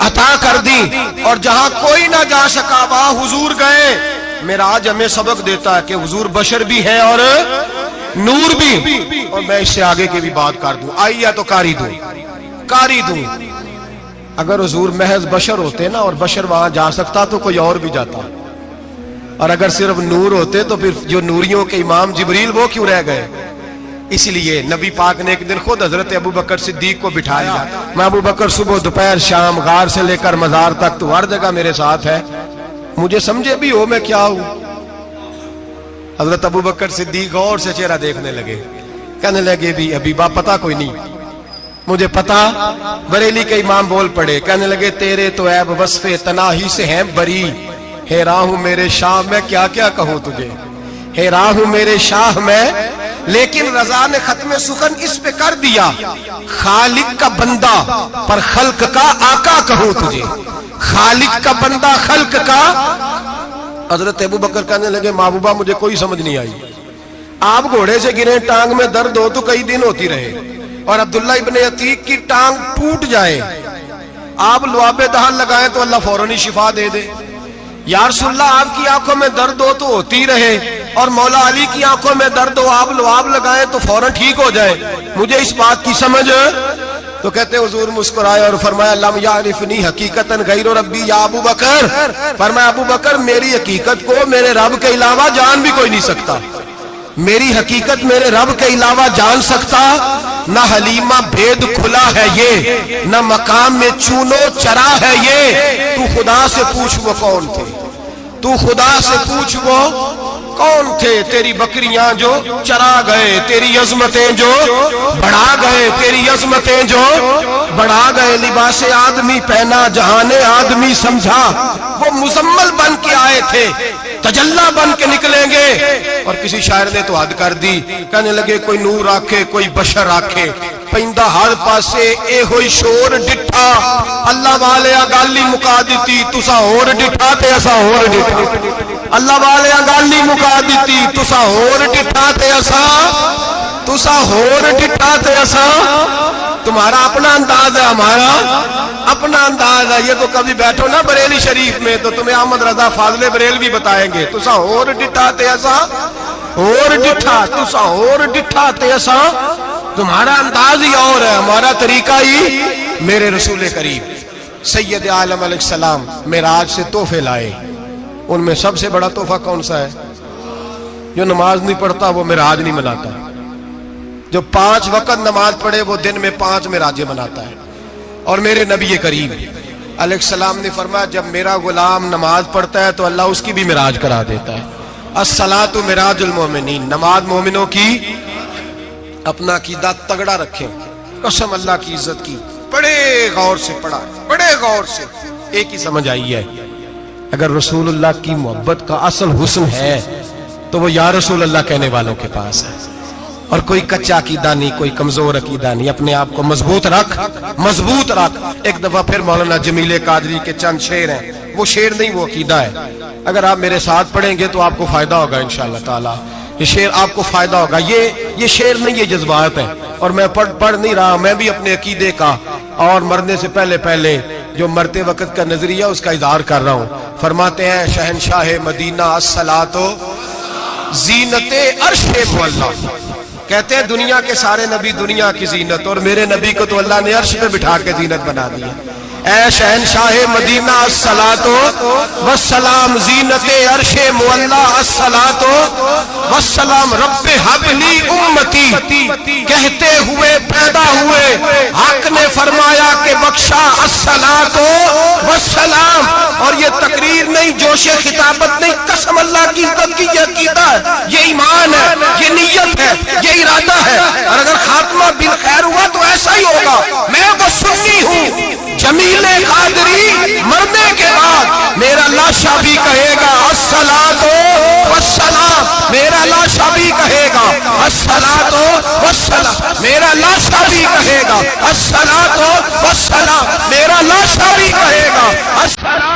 [SPEAKER 1] عطا کر دی، اور جہاں کوئی نہ جا سکا وہاں حضور گئے۔ معراج ہمیں سبق دیتا ہے کہ حضور بشر بھی ہے اور نور بھی۔ اور میں اس سے آگے کی بھی بات کر دوں، آئی ہے تو کاری دوں۔ اگر حضور محض بشر ہوتے نا اور بشر وہاں جا سکتا تو کوئی اور بھی جاتا، اور اگر صرف نور ہوتے تو پھر جو نوریوں کے امام جبریل وہ کیوں رہ گئے؟ اس لیے نبی پاک نے ایک دن خود حضرت ابو بکر صدیق کو بٹھایا۔ میں ابو بکر صبح دوپہر شام غار سے لے کر مزار تک تو ہر جگہ میرے ساتھ ہے، مجھے سمجھے بھی ہو میں کیا ہوں۔ حضرت ابو بکر صدیق غور سے چہرہ دیکھنے لگے، کہنے لگے بھی حبیبہ پتہ کوئی نہیں، مجھے پتا۔ بریلی کے امام بول پڑے، کہنے لگے تیرے تو عیب وصف تناہی سے ہیں بری، حیران ہوں میرے شاہ میں کیا کیا کہوں تجھے، حیران ہوں میرے شاہ میں۔ لیکن رضا نے ختم سخن اس پہ کر دیا، خالق کا بندہ پر خلق کا آقا کہوں تجھے، خالق کا بندہ خلق کا۔ حضرت ابو بکر کہنے لگے محبوبہ مجھے کوئی سمجھ نہیں آئی، آپ گھوڑے سے گرے ٹانگ میں درد ہو تو کئی دن ہوتی رہے، اور عبداللہ ابن عتیق کی ٹانگ ٹوٹ جائے، آپ لعاب دہن لگائیں تو اللہ فوراً ہی شفا دے دے۔ یا رسول اللہ آپ کی آنکھوں میں درد ہو تو ہوتی رہے، اور مولا علی کی آنکھوں میں درد ہو آپ لعاب لگائیں تو فوراً ٹھیک ہو جائے، مجھے اس بات کی سمجھ۔ تو کہتے حضور مسکرائے اور فرمایا لم یعرفنی حقیقتاً غیر ربی یا ابو بکر، فرمایا ابو بکر میری حقیقت کو میرے رب کے علاوہ جان بھی کوئی نہیں سکتا، میری حقیقت میرے رب کے علاوہ جان سکتا نہ حلیمہ بھید کھلا ہے یہ، نہ مقام میں چونو چرا ہے یہ۔ تو خدا سے پوچھ وہ کون تھے، تو خدا سے پوچھ وہ کون تھے، تیری بکریاں جو چرا گئے، تیری عظمتیں جو بڑھا گئے، تیری عظمتیں جو بڑھا گئے۔ لباس آدمی پہنا جہان آدمی سمجھا، وہ مزمل بن کے آئے تھے تجلا بن کے نکلیں گے۔ اور کسی شاعر نے تو حد کر دی، کہنے لگے کوئی نور آکھے کوئی بشر آکھے، پیندہ ہر پاسے اے ہوئی شور ڈٹھا، اللہ والے گالی مکا دیتی تسا ہور ڈٹھا تے اسا ہور ڈٹھا، اللہ والے گالی مکا دیتی تسا ہور ڈٹھا تے تسا ہور ڈٹھا تے اسا۔ تمہارا اپنا انداز ہے، ہمارا اپنا انداز ہے۔ یہ تو کبھی بیٹھو نا بریلی شریف میں تو تمہیں احمد رضا فاضل بریل بھی بتائیں گے، تسا ہور ڈٹھا تے اسا ہور ڈٹھا، تسا ہور ڈٹھا تے اسا۔ تمہارا انداز ہی اور ہے، ہمارا طریقہ ہی۔ میرے رسول کریم سید عالم علیہ السلام معراج سے تحفے لائے، ان میں سب سے بڑا تحفہ کون سا ہے؟ جو نماز نہیں پڑھتا وہ معراج نہیں مناتا، جو 5 وقت نماز پڑھے وہ دن میں 5 معراجیں مناتا ہے۔ اور میرے نبی کریم علیہ السلام نے فرمایا جب میرا غلام نماز پڑھتا ہے تو اللہ اس کی بھی معراج کرا دیتا ہے۔ الصلاۃ معراج المومنین، نماز مومنوں کی۔ اپنا عقیدہ تگڑا رکھیں، قسم اللہ کی عزت کی، بڑے غور سے پڑھا، بڑے غور سے۔ ایک ہی سمجھ آئی ہے، اگر رسول اللہ کی محبت کا اصل حسن ہے تو وہ یا رسول اللہ کہنے والوں کے پاس ہے، اور کوئی کچا عقیدہ نہیں، کوئی کمزور عقیدہ نہیں۔ اپنے آپ کو مضبوط رکھ، مضبوط رکھ۔ ایک دفعہ پھر مولانا جمیل قادری کے چند شعر ہیں، وہ شعر نہیں وہ عقیدہ ہے۔ اگر آپ میرے ساتھ پڑھیں گے تو آپ کو فائدہ ہوگا انشاءاللہ تعالی، یہ شعر آپ کو فائدہ ہوگا۔ یہ شعر نہیں، یہ جذبات ہیں، اور میں پڑھ نہیں رہا، میں بھی اپنے عقیدے کا اور مرنے سے پہلے جو مرتے وقت کا نظریہ اس کا اظہار کر رہا ہوں۔ فرماتے ہیں شہنشاہ مدینہ الصلاۃ زینت عرش معلا، کہتے ہیں دنیا کے سارے نبی دنیا کی زینت، اور میرے نبی کو تو اللہ نے عرش پہ بٹھا کے زینت بنا دیا۔ اے شہنشاہ مدینہ الصلاۃ والسلام زینت عرش معلا، الصلاۃ والسلام رب حب لی امتی، کہتے ہوئے پیدا ہوئے حق نے فرمایا کہ بخشا الصلاۃ والسلام۔ اور یہ تقریر نہیں، جوش خطابت نہیں، قسم اللہ کی عزت کی، یہ عقیدہ ہے، یہ ایمان ہے، یہ نیت ہے، یہ ارادہ ہے۔ اور اگر خاتمہ بالخیر ہوا تو ایسا ہی ہوگا۔ میں وہ سنی ہوں، جمیل قادری مرنے کے بعد میرا لاشا بھی کہے گا الصلاۃ والسلام، میرا لاشا بھی کہے گا الصلاۃ والسلام، میرا لاشا بھی کہے گا الصلاۃ والسلام، میرا لاشا بھی کہے گا الصلاۃ